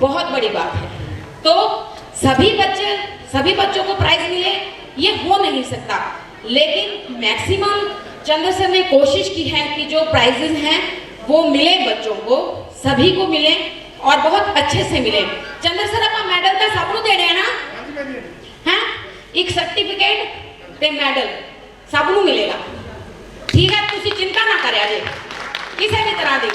बहुत बड़ी बात है। तो सभी बच्चों को प्राइज मिले ये हो नहीं सकता, लेकिन मैक्सिमम चंद्र सर ने कोशिश की है कि जो प्राइजेस हैं वो मिले बच्चों को, सभी को मिले और बहुत अच्छे से मिले। चंद्र सर अपना मेडल का सबनों दे रहे हैं ना, हैं? एक सर्टिफिकेट ते मेडल सबनों मिलेगा, ठीक है? तुसी चिंता ना करें अजे किसी भी तरह की।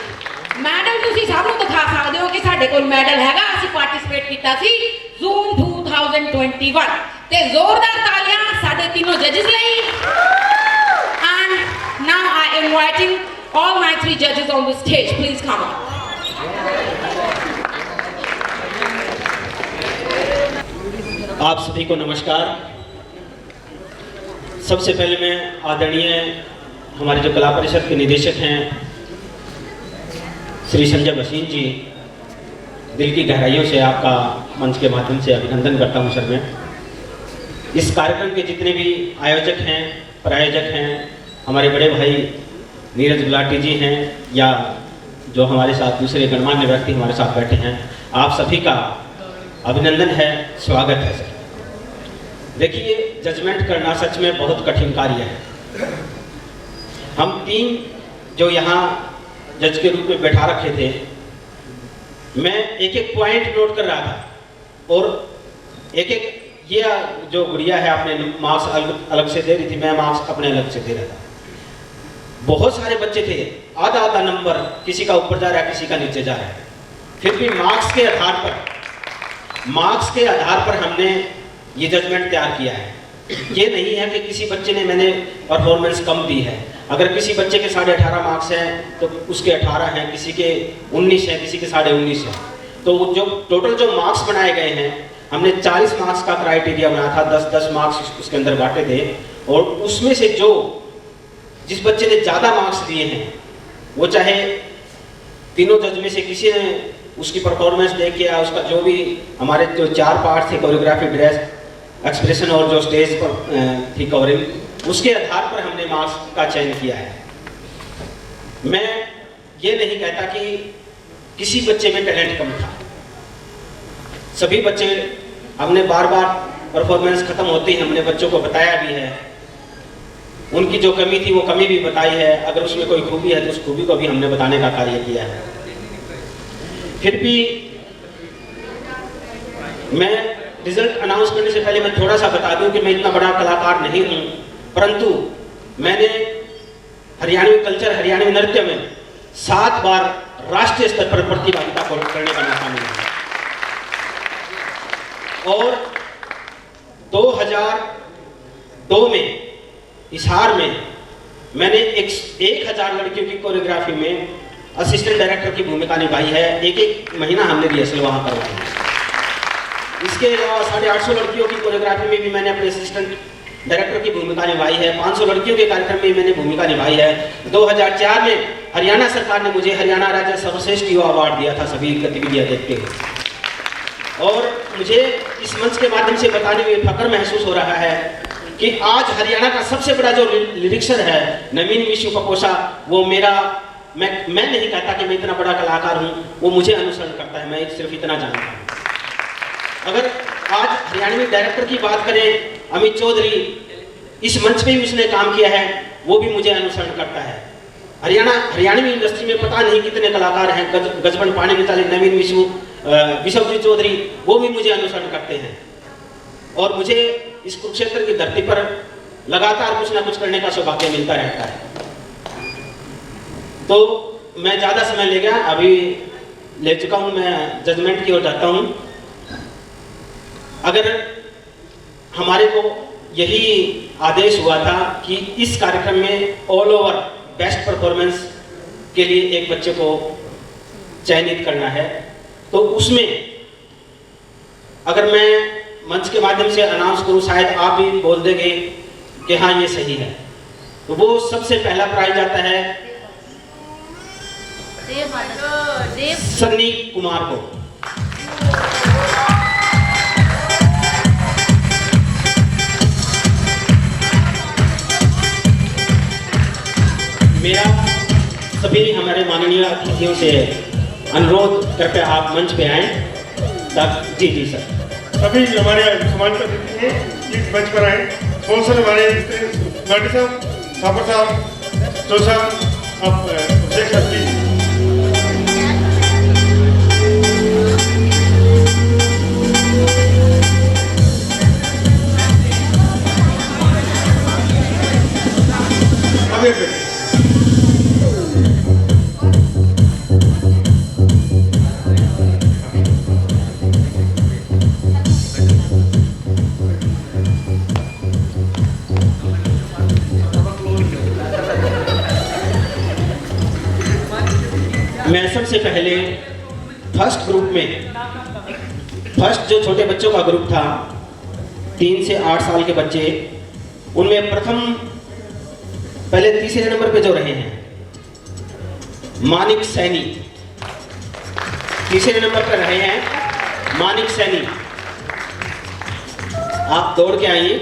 मैडल तुसी सबनों दिखा सकते हो कि साडे कोल मैडल हैगा, ਅਸੀਂ पार्टिसिपेट कीता सी जून 2021 ते जोरदार तालियां साडे तीनों जजेस ਲਈ। And now I am inviting all my 3 judges on the stage. Please come on. आप सभी को नमस्कार। सबसे पहले मैं आदरणीय हमारे जो कला परिषद के निदेशक हैं श्री संजय भसीन जी, दिल की गहराइयों से आपका मंच के माध्यम से अभिनंदन करता हूं सर। मैं इस कार्यक्रम के जितने भी आयोजक हैं, प्रायोजक हैं, हमारे बड़े भाई नीरज गुलाटी जी हैं या जो हमारे साथ दूसरे गणमान्य व्यक्ति हमारे साथ बैठे हैं, आप सभी का अभिनंदन है, स्वागत है सर। देखिए, जजमेंट करना सच में बहुत कठिन कार्य है। हम 3 जो यहाँ जज के रूप में बैठा रखे थे, मैं एक एक पॉइंट नोट कर रहा था और एक एक ये जो गुड़िया है अपने मार्क्स अलग से दे रही थी, मैं मार्क्स अपने अलग से दे रहा था। बहुत सारे बच्चे थे, आधा आधा नंबर, किसी का ऊपर जा रहा है, किसी का नीचे जा रहा है। फिर भी मार्क्स के आधार पर हमने ये जजमेंट तैयार किया है। ये नहीं है कि किसी बच्चे ने मैंने परफॉर्मेंस कम दी है। अगर किसी बच्चे के 18.5 मार्क्स हैं तो उसके 18 हैं, किसी के 19 हैं, किसी के 19.5 हैं। तो जो टोटल जो मार्क्स बनाए गए हैं, हमने 40 मार्क्स का क्राइटेरिया बनाया था, 10-10 मार्क्स उसके अंदर बांटे थे और उसमें से जिस बच्चे ने ज़्यादा मार्क्स दिए हैं, वो चाहे तीनों जज में से किसी ने उसकी परफॉर्मेंस देख के या उसका जो भी हमारे जो 4 पार्ट थे, कोरियोग्राफी, ड्रेस, एक्सप्रेशन और जो स्टेज पर थी कवरिंग, उसके आधार पर हमने मार्क्स का चयन किया है। मैं ये नहीं कहता कि किसी बच्चे में टैलेंट कम था। सभी बच्चे, हमने बार बार परफॉर्मेंस खत्म होते ही हमने बच्चों को बताया भी है, उनकी जो कमी थी वो कमी भी बताई है, अगर उसमें कोई खूबी है तो उस खूबी को भी हमने बताने का कार्य किया है। फिर भी मैं रिजल्ट अनाउंस करने से पहले मैं थोड़ा सा बता दूं कि मैं इतना बड़ा कलाकार नहीं हूं, परंतु मैंने हरियाणवी कल्चर, हरियाणवी नृत्य में 7 बार राष्ट्रीय स्तर पर प्रतिभागिता करने का मौका मिला और 2002 में हिसार में मैंने 1000 लड़कियों की कोरियोग्राफी में असिस्टेंट डायरेक्टर की भूमिका निभाई है। एक महीना हमने रिहर्सल वहां करवाई। इसके अलावा 850 लड़कियों की कोरियोग्राफी में भी मैंने अपने असिस्टेंट डायरेक्टर की भूमिका निभाई है। 500 लड़कियों के कार्यक्रम में मैंने भूमिका निभाई है। 2004 में हरियाणा सरकार ने मुझे हरियाणा राज्य सर्वश्रेष्ठ युवा अवार्ड दिया था सभी गतिविधियां देखते हुए। और मुझे इस मंच के माध्यम से बताने में फख्र महसूस हो रहा है कि आज हरियाणा का सबसे बड़ा जो लिरिक्सर है नवीन मिश्र पपोसा, वो मैं नहीं कहता कि मैं इतना बड़ा कलाकार हूँ, वो मुझे अनुसरण करता है, मैं सिर्फ इतना जानता हूँ। अगर आज हरियाणवी डायरेक्टर की बात करें, अमित चौधरी, इस मंच पे भी उसने काम किया है, वो भी मुझे अनुसरण करता है। हरियाणवी इंडस्ट्री में पता नहीं कितने कलाकार हैं, गजबन पानी मिताली, नवीन मिश्र, विश्वजीत चौधरी, वो भी मुझे अनुसरण करते हैं। और मुझे इस कुरुक्षेत्र की धरती पर लगातार कुछ ना कुछ करने का सौभाग्य मिलता रहता है। तो मैं ज़्यादा समय ले गया, अभी ले चुका हूँ, मैं जजमेंट की ओर जाता हूँ। अगर हमारे को यही आदेश हुआ था कि इस कार्यक्रम में ऑल ओवर बेस्ट परफॉर्मेंस के लिए एक बच्चे को चयनित करना है, तो उसमें अगर मैं मंच के माध्यम से अनाउंस करूं, शायद आप भी बोल देंगे कि हाँ ये सही है, तो वो सबसे पहला प्राइज आता है सन्नी कुमार को। मेरा सभी हमारे माननीय अतिथियों से अनुरोध कृपया आप मंच पे आए। जी जी सर। सभी हमारे सम्मानित अतिथि हैं, प्लीज मंच पर आए। स्पॉन्सर हमारे गाड़ी साहब, थापर साहब, तो साहब, आप देख सकते हैं। मैं सबसे पहले फर्स्ट ग्रुप में, फर्स्ट जो छोटे बच्चों का ग्रुप था 3 से 8 साल के बच्चे, उनमें प्रथम पहले तीसरे नंबर पे जो रहे हैं मानिक सैनी, तीसरे नंबर पर रहे हैं मानिक सैनी। आप दौड़ के आइए।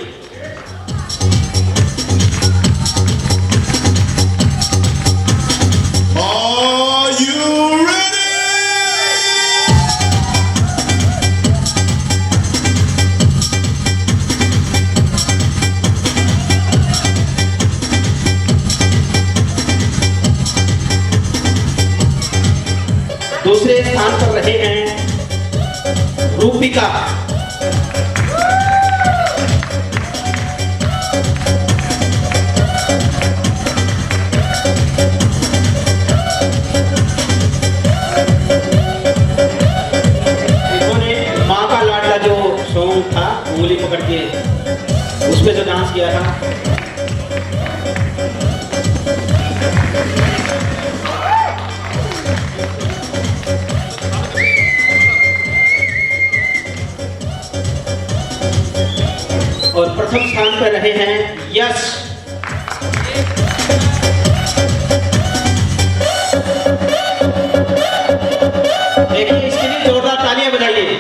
दूसरे स्थान पर रहे हैं रूपिका, इन्होंने माँ का लाडला जो सॉन्ग था उंगली पकड़ के उस पे जो डांस किया था। और प्रथम स्थान पर रहे हैं यश। देखिए इसके लिए जोरदार तालियां बजाइए।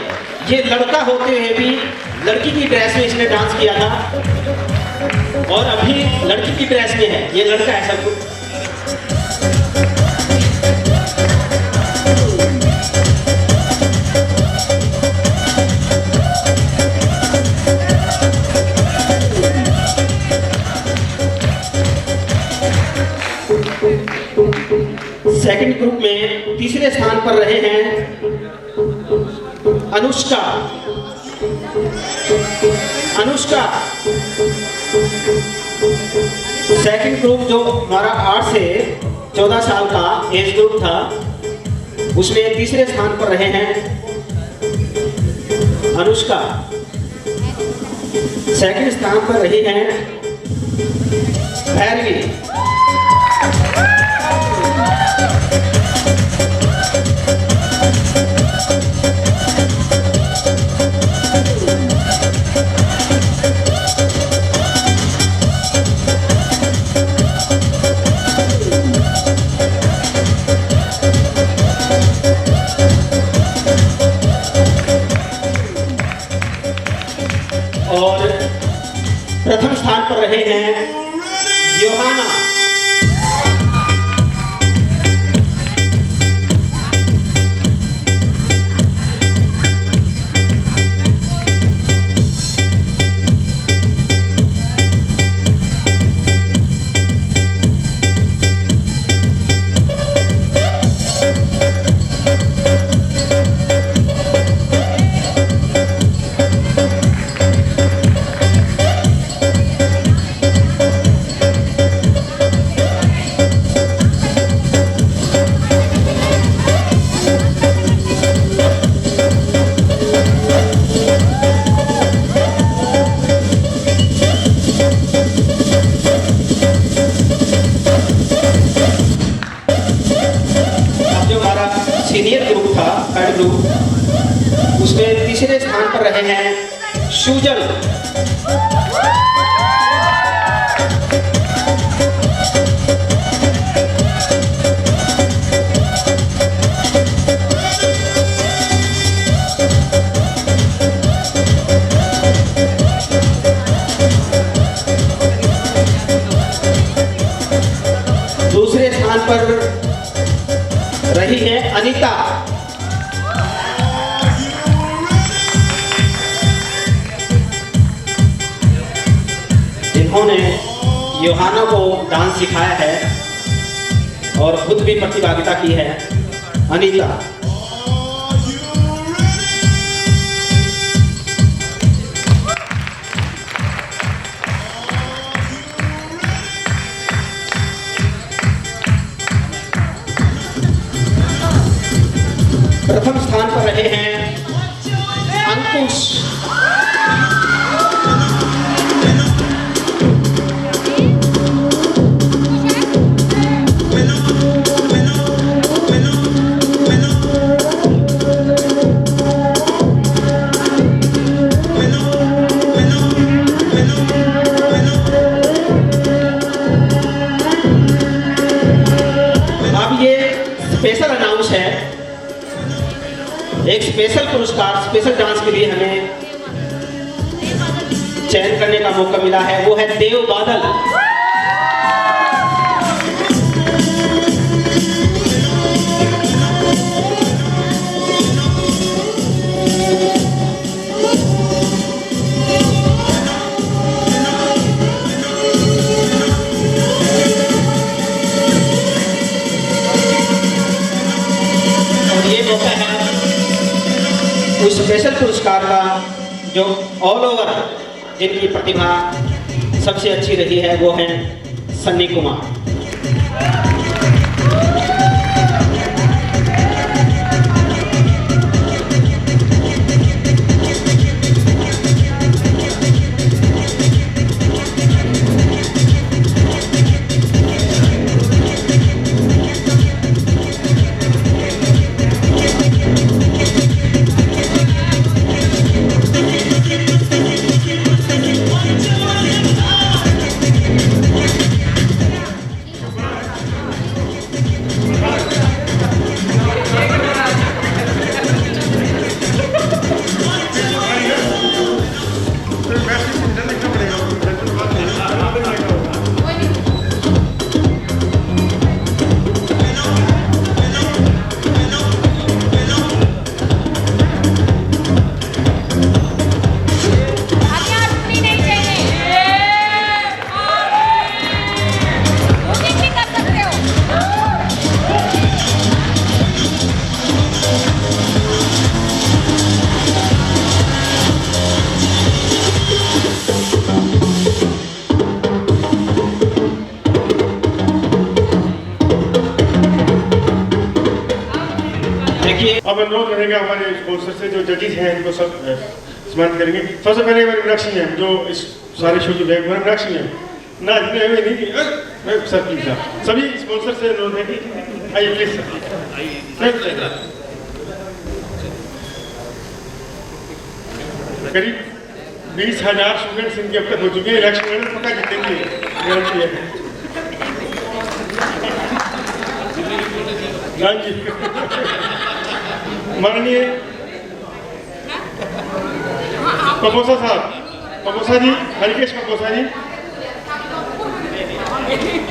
ये लड़का होते हुए भी लड़की की ड्रेस में इसने डांस किया था और अभी लड़की की ड्रेस में है, ये लड़का है सब कुछ। सेकंड ग्रुप में तीसरे स्थान पर रहे हैं अनुष्का। अनुष्का सेकंड ग्रुप जो हमारा 8 से 14 साल का एज ग्रुप था उसमें तीसरे स्थान पर रहे हैं अनुष्का। सेकंड स्थान पर रही हैं भैरवी। और प्रथम स्थान पर रहे हैं योहाना। सीनियर ग्रुप था थर्ड ग्रुप, उसमें तीसरे स्थान पर रहे हैं सुजल। योहाना को डांस सिखाया है और खुद भी प्रतिभागिता की है, अनीता। प्रथम स्थान पर रहे हैं अंकुश। अब ये स्पेशल अनाउंस है, एक स्पेशल पुरस्कार स्पेशल डांस के लिए हमें चयन करने का मौका मिला है, वो है देव बादल। और ये मौका है उस स्पेशल पुरस्कार का जो ऑल ओवर जिनकी प्रतिभा सबसे अच्छी रही है, वो है सन्नी कुमार। अब अनुरोध रहेगा हमारे स्पॉन्सर से, जो जजेस हैं इनको सब सम्मानित करेंगे। सबसे पहले हमारी मीनाक्षी मैम, जो इस सारे शो की बैग, हमारी मीनाक्षी मैम ना जितने हुए नहीं सर प्लीज सर, सभी स्पॉन्सर से अनुरोध है कि आइए प्लीज सर। करीब 20,000 स्टूडेंट्स इनके अब तक हो चुके हैं, इलेक्शन में पक्का जीतेंगे, गारंटी है। हाँ जी, माननीय पपोसा साहब, पपोसा जी, हरिकेश पपोसा जी,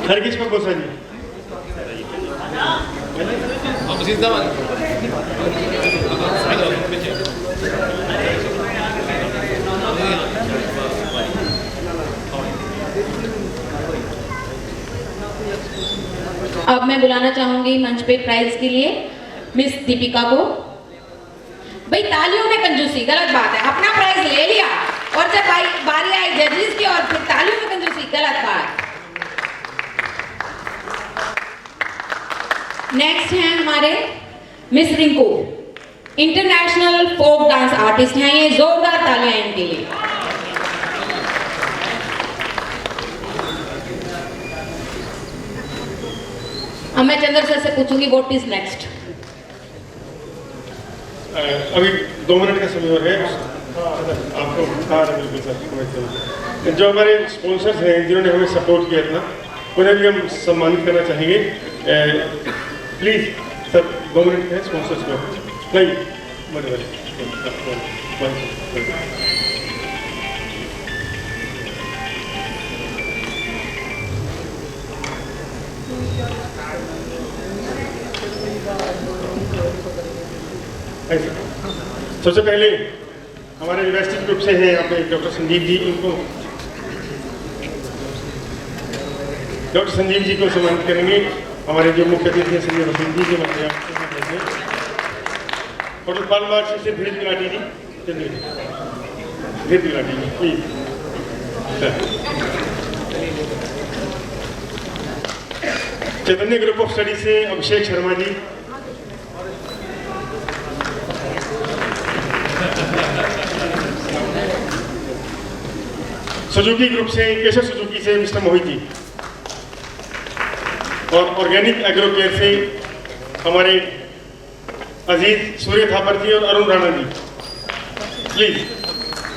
हरिकेश पपोसा जी। अब मैं बुलाना चाहूंगी मंच पे प्राइज के लिए मिस दीपिका को। भाई तालियों में कंजूसी गलत बात है, अपना प्राइज ले लिया और जब बारी आई जजेस की और फिर तालियों में कंजूसी गलत बात। नेक्स्ट हैं हमारे miss Rinku, international folk dance artist हैं ये, जोरदार तालियां इनके लिए। अब मैं चंद्र सर से पूछूंगी व्हाट इज नेक्स्ट। अभी 2 मिनट का समय और है आपको। हाँ बिल्कुल सर, जो हमारे स्पॉन्सर्स हैं जिन्होंने हमें सपोर्ट किया था, उन्हें भी हम सम्मानित करना चाहेंगे। प्लीज सर 2 मिनट है स्पॉन्सर्स को नहीं बड़े सबसे पहले हमारे यूनिवर्सिटी ग्रुप से हैं यहाँ पे डॉक्टर संदीप जी, इनको डॉक्टर संजीव जी को सम्मानित करेंगे। हमारे जो मुख्य अतिथि हैं संजय वसीम जी के मंत्री और पालमार से Dheeraj Gulati ji, Dheeraj Gulati ji please. Chaitanya group of study से अभिषेक शर्मा जी, सुजुकी ग्रुप से केशव सुजुकी से मिस्टर मोहित जी, और ऑर्गेनिक एग्रो केयर से हमारे अजीज सूर्य थापर जी और अरुण राणा जी। प्लीज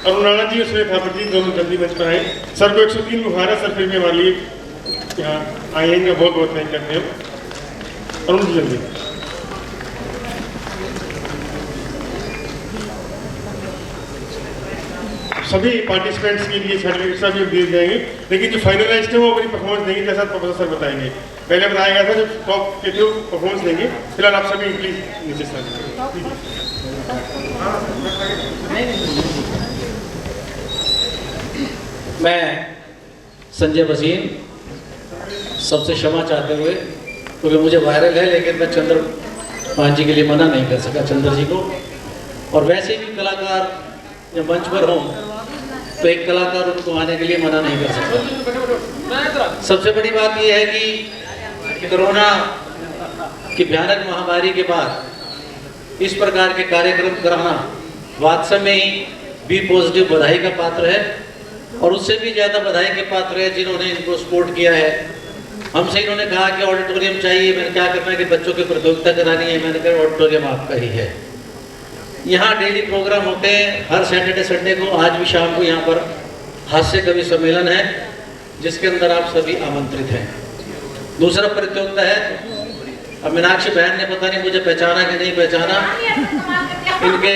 अरुण राणा जी और सूर्य थापर जी दोनों जल्दी मंच पर आए। सर को 103 बुखार है, सर फिर भी हमारे लिए यहाँ आए हैं, इनका बहुत बहुत थैंक करते हो। अरुण जी जल्दी। सभी पार्टिसिपेंट्स के लिए सर्टिफिकेट सभी दिए जाएंगे, लेकिन जो फाइनलाइज्ड है वो अपनी परफॉर्मेंस देंगे, जैसा प्रोफेसर बताएंगे। पहले बताया गया था जो टॉप के थे परफॉर्मेंस देंगे। फिलहाल आप सभी प्लीज नीचे से मैं संजय वसीम सबसे क्षमा चाहते हुए, क्योंकि मुझे वायरल है, लेकिन मैं चंद्र पान जी के लिए मना नहीं कर सका, चंद्र जी को। और वैसे भी कलाकार जब मंच पर हों तो एक कलाकार उनको आने के लिए मना नहीं कर सकता। सबसे बड़ी बात यह है कि कोरोना की भयानक महामारी के बाद इस प्रकार के कार्यक्रम कराना वास्तव में ही बी पॉजिटिव बधाई का पात्र है, और उससे भी ज़्यादा बधाई के पात्र है जिन्होंने इनको सपोर्ट किया है। हमसे इन्होंने कहा कि ऑडिटोरियम चाहिए, मैंने क्या करना है कि बच्चों की प्रतियोगिता करानी है, मैंने कहा ऑडिटोरियम आपका ही है। यहाँ डेली प्रोग्राम होते हैं, हर सैटरडे संडे को, आज भी शाम को यहाँ पर हास्य कवि सम्मेलन है जिसके अंदर आप सभी आमंत्रित हैं। दूसरा प्रतियोगिता है, अब मीनाक्षी बहन ने पता नहीं मुझे पहचाना कि नहीं पहचाना, इनके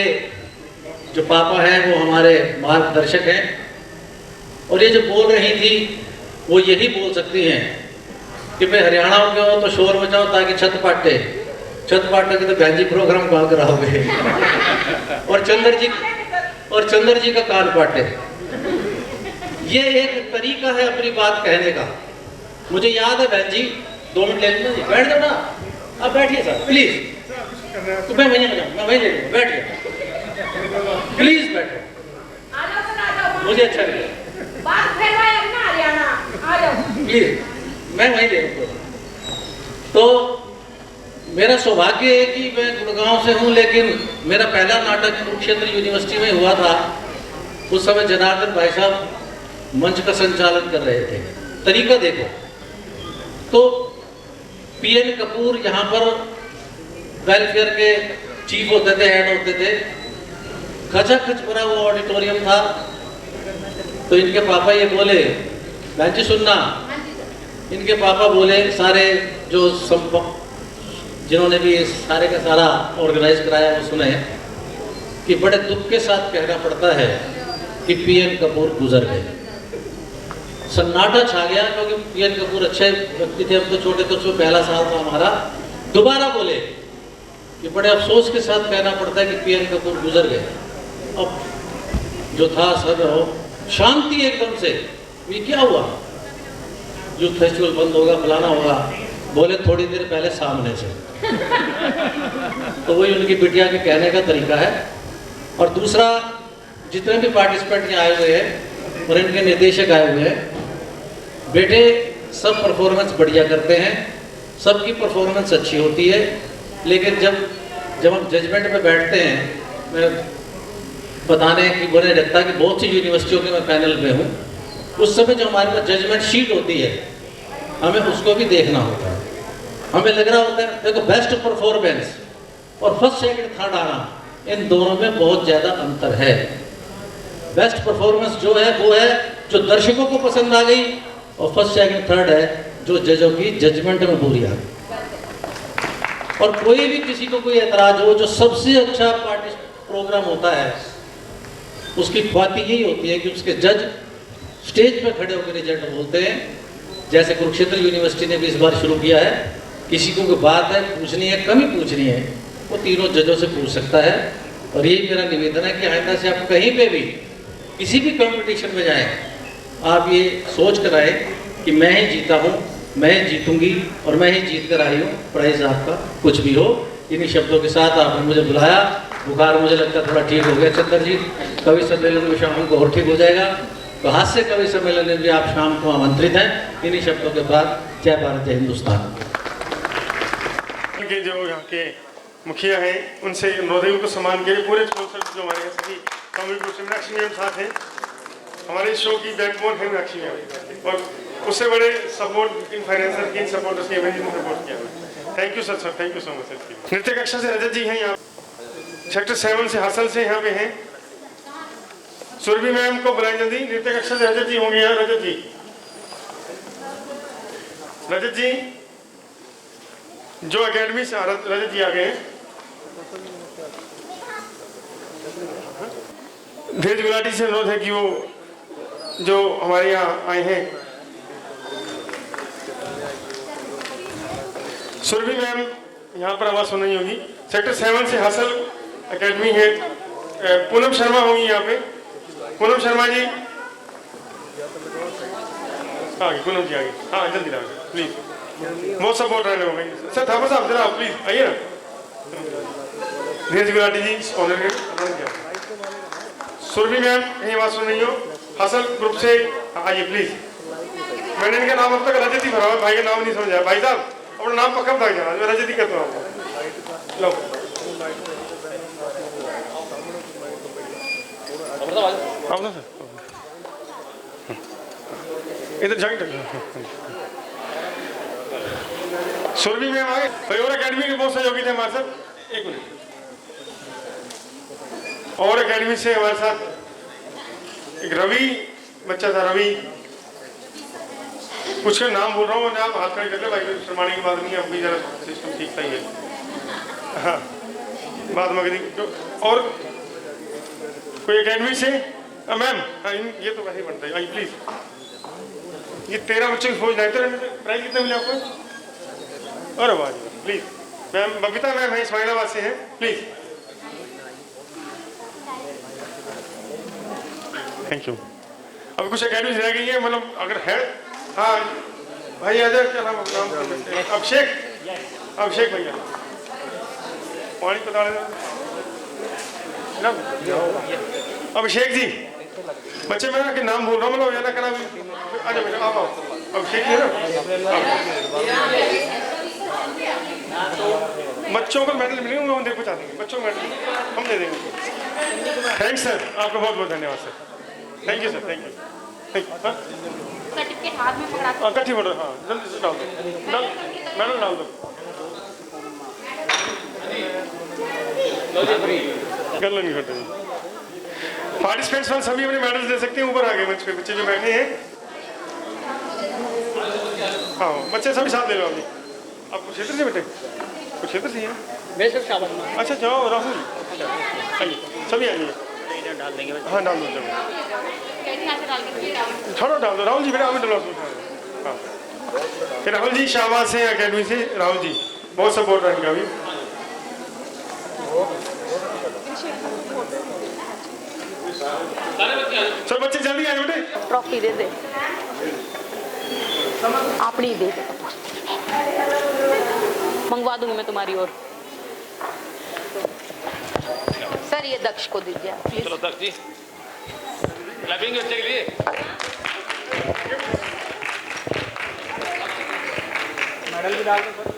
जो पापा हैं वो हमारे मार्गदर्शक हैं, और ये जो बोल रही थी वो यही बोल सकती हैं कि भाई हरियाणा के हो तो शोर मचाओ ताकि छत पाटे के तो बहन जी प्रोग्राम कहाँ कराओगे और चंद्र जी का कान पाटे। ये एक तरीका है अपनी बात कहने का। मुझे याद है बहन जी, 2 मिनट ले लो, बैठ जाओ ना, अब बैठिए सर प्लीज, तो मैं वहीं ले लूँ, बैठिए प्लीज, बैठो, मुझे अच्छा लगे प्लीज, मैं वहीं ले लूँ। तो मेरा सौभाग्य है कि मैं गुड़गांव से हूँ, लेकिन मेरा पहला नाटक कुरुक्षेत्र यूनिवर्सिटी में हुआ था। उस समय जनार्दन भाई साहब मंच का संचालन कर रहे थे। तरीका देखो, तो पीएन कपूर यहाँ पर वेलफेयर के चीफ होते थे, हेड होते थे, खचाखच भरा वो ऑडिटोरियम था। तो इनके पापा ये बोले, बहन जी सुनना, इनके पापा बोले, सारे जो जिन्होंने भी सारे का सारा ऑर्गेनाइज कराया वो सुने कि बड़े दुख के साथ कहना पड़ता है कि पीएन कपूर गुजर गए। सन्नाटा छा गया, क्योंकि पीएन कपूर अच्छे व्यक्ति थे, हम तो छोटे थे, उसमें पहला साल था हमारा। दोबारा बोले कि बड़े अफसोस के साथ कहना पड़ता है कि पीएन कपूर गुजर गए। अब जो था सब हो शांति एकदम से, ये क्या हुआ, यूथ फेस्टिवल बंद होगा, फलाना होगा। बोले थोड़ी देर पहले सामने से। तो वही उनकी बिटिया के कहने का तरीका है। और दूसरा, जितने भी पार्टिसिपेंट यहाँ आए हुए हैं और इनके निर्देशक आए हुए हैं, बेटे सब परफॉर्मेंस बढ़िया करते हैं, सबकी परफॉर्मेंस अच्छी होती है, लेकिन जब हम जजमेंट में बैठते हैं, मैं बताने की बुरे लगता कि बहुत सी यूनिवर्सिटियों के मैं पैनल में हूँ, उस समय जो हमारे पास जजमेंट शीट होती है, हमें उसको भी देखना होता है। हमें लग रहा होता है देखो बेस्ट परफॉर्मेंस और फर्स्ट सेकंड थर्ड आना, इन दोनों में बहुत ज़्यादा अंतर है। बेस्ट परफॉर्मेंस जो है वो है जो दर्शकों को पसंद आ गई, और फर्स्ट सेकंड थर्ड है जो जजों की जजमेंट में पूरी आ गई। और कोई भी किसी को कोई एतराज हो, जो सबसे अच्छा पार्टी प्रोग्राम होता है उसकी ख्वाती यही होती है कि उसके जज स्टेज पर खड़े होकर रिजल्ट बोलते हैं। जैसे कुरुक्षेत्र यूनिवर्सिटी ने भी इस बार शुरू किया है, किसी को कोई बात है पूछनी है, कमी पूछनी है, वो तीनों जजों से पूछ सकता है। और यही मेरा निवेदन है कि आइंदा से आप कहीं पे भी किसी भी कंपटीशन में जाएं, आप ये सोच कर आए कि मैं ही जीता हूँ, मैं ही जीतूंगी और मैं ही जीत कर आई हूँ, प्राइज आपका कुछ भी हो। इन्हीं शब्दों के साथ आपने मुझे बुलाया, बुखार मुझे लगता है थोड़ा ठीक हो गया। चंद्र जी, कवि सम्मेलन में शाम को और ठीक हो जाएगा, तो हास्य कवि सम्मेलन में भी आप शाम को आमंत्रित हैं। इन्हीं शब्दों के बाद जय भारत जय हिंदुस्तान। के जो यहाँ के मुखिया हैं उनसे अनुरोध है उनको सम्मान के पूरे स्पॉन्सर जो हमारे यहाँ सभी सामूहिक रूप से मीनाक्षी मैम साथ हैं, हमारे शो की बैकबोन है मीनाक्षी मैम, और उससे बड़े support in financial in supporters के सपोर्ट किया। Thank you sir, thank you so much sir. नृत्य कक्षा से रजत जी हैं यहाँ, सेक्टर 7 से हासिल से यहाँ पे हैं। सुरभि मैम को बुलाएं जल्दी, नृत्य कक्षा से रजत जी होंगे यहाँ। रजत जी, रजत जी जो एकेडमी से रजत जी आ गए हैं। भेज गुलाटी से अनुरोध है कि वो जो हमारे यहाँ आए हैं। सुरभि मैम यहाँ पर आवाज़ सुन रही होगी। सेक्टर 7 से हासिल एकेडमी है। पूनम शर्मा होंगी यहाँ पे। पूनम शर्मा जी आगे, पूनम जी आगे, हाँ जल्दी आगे प्लीज, बहुत सपोर्ट रहने हो गई सर। थापर साहब जरा प्लीज आइए ना। धीरज गुलाटी जी ऑनर के। सुरभि मैम यही बात सुन रही हो, हासिल ग्रुप से आइए प्लीज। मैंने इनका नाम अब तक रजत ही भरा हुआ, भाई का नाम नहीं समझा। भाई साहब अपना नाम पक्का बता जाना, मैं रजत ही कहता हूँ आपको। लो आप ना सर इधर जाएंगे। सुरभि मैम आए भाई, और एकेडमी के बहुत सहयोगी थे हमारे साथ। एक मिनट, और एकेडमी से हमारे साथ एक रवि बच्चा था, रवि कुछ का नाम बोल रहा हूँ, आप हाथ खड़े करते भाई, शर्माने की बात नहीं है, अब भी जरा सिस्टम ठीक सही है। हाँ बात मगदी। और कोई एकेडमी से मैम, हाँ ये तो वैसे ही बनता है, आइए प्लीज। ये 13 बच्चों की फौज लाए, प्राइज कितने मिले आपको? अरे वाह प्लीज। मैम बबीता मैम है, इस्माइलाबाद से हैं, प्लीज। Thank you. अब कुछ अकेडमी रह गई है, मतलब अगर है। हाँ भाई आ जाए, क्या नाम? अभिषेक, अभिषेक भैया पानी पता ना। अभिषेक जी, बच्चे मैं के नाम बोल रहा हूँ, मतलब ये ना कहना। आ जाओ बेटा, आप आओ। अभिषेक है ना, बच्चों को मेडल मिलेंगे, हम देखो चाहते हैं बच्चों को मेडल हम दे देंगे। थैंक्स सर, आपका बहुत बहुत धन्यवाद sir. Thank you sir, thank you. Certificate हाथ में पकड़ा हाँ कठी फोटो, हाँ जल्दी से डाल दो, मेडल डाल दो। गल नहीं करते। पार्टिसिपेंट्स में सभी अपने मेडल्स दे सकते हैं। ऊपर आ गए मंच पे बच्चे जो बैठे हैं। हाँ बच्चे सभी साथ ले लो अभी। आप कुरुक्षेत्र से बेटे? कुरुक्षेत्र से हैं? अच्छा जाओ राहुल, आइए सभी आइए। हाँ डाल दो, थोड़ा डाल दो राहुल जी, बेटा आप डालो। हाँ फिर राहुल जी शाहबाद से अकेडमी से, राहुल जी बहुत सपोर्ट रहेगा अभी। सब बच्चे जल्दी आए बेटे। ट्रॉफी दे दे, अपनी दे दे, मंगवा दूंगी मैं तुम्हारी ओर। सर ये दक्ष को दीजिए प्लीज। चलो दक्ष जी, क्लैपिंग बच्चे के लिए। मेडल भी डाल दो।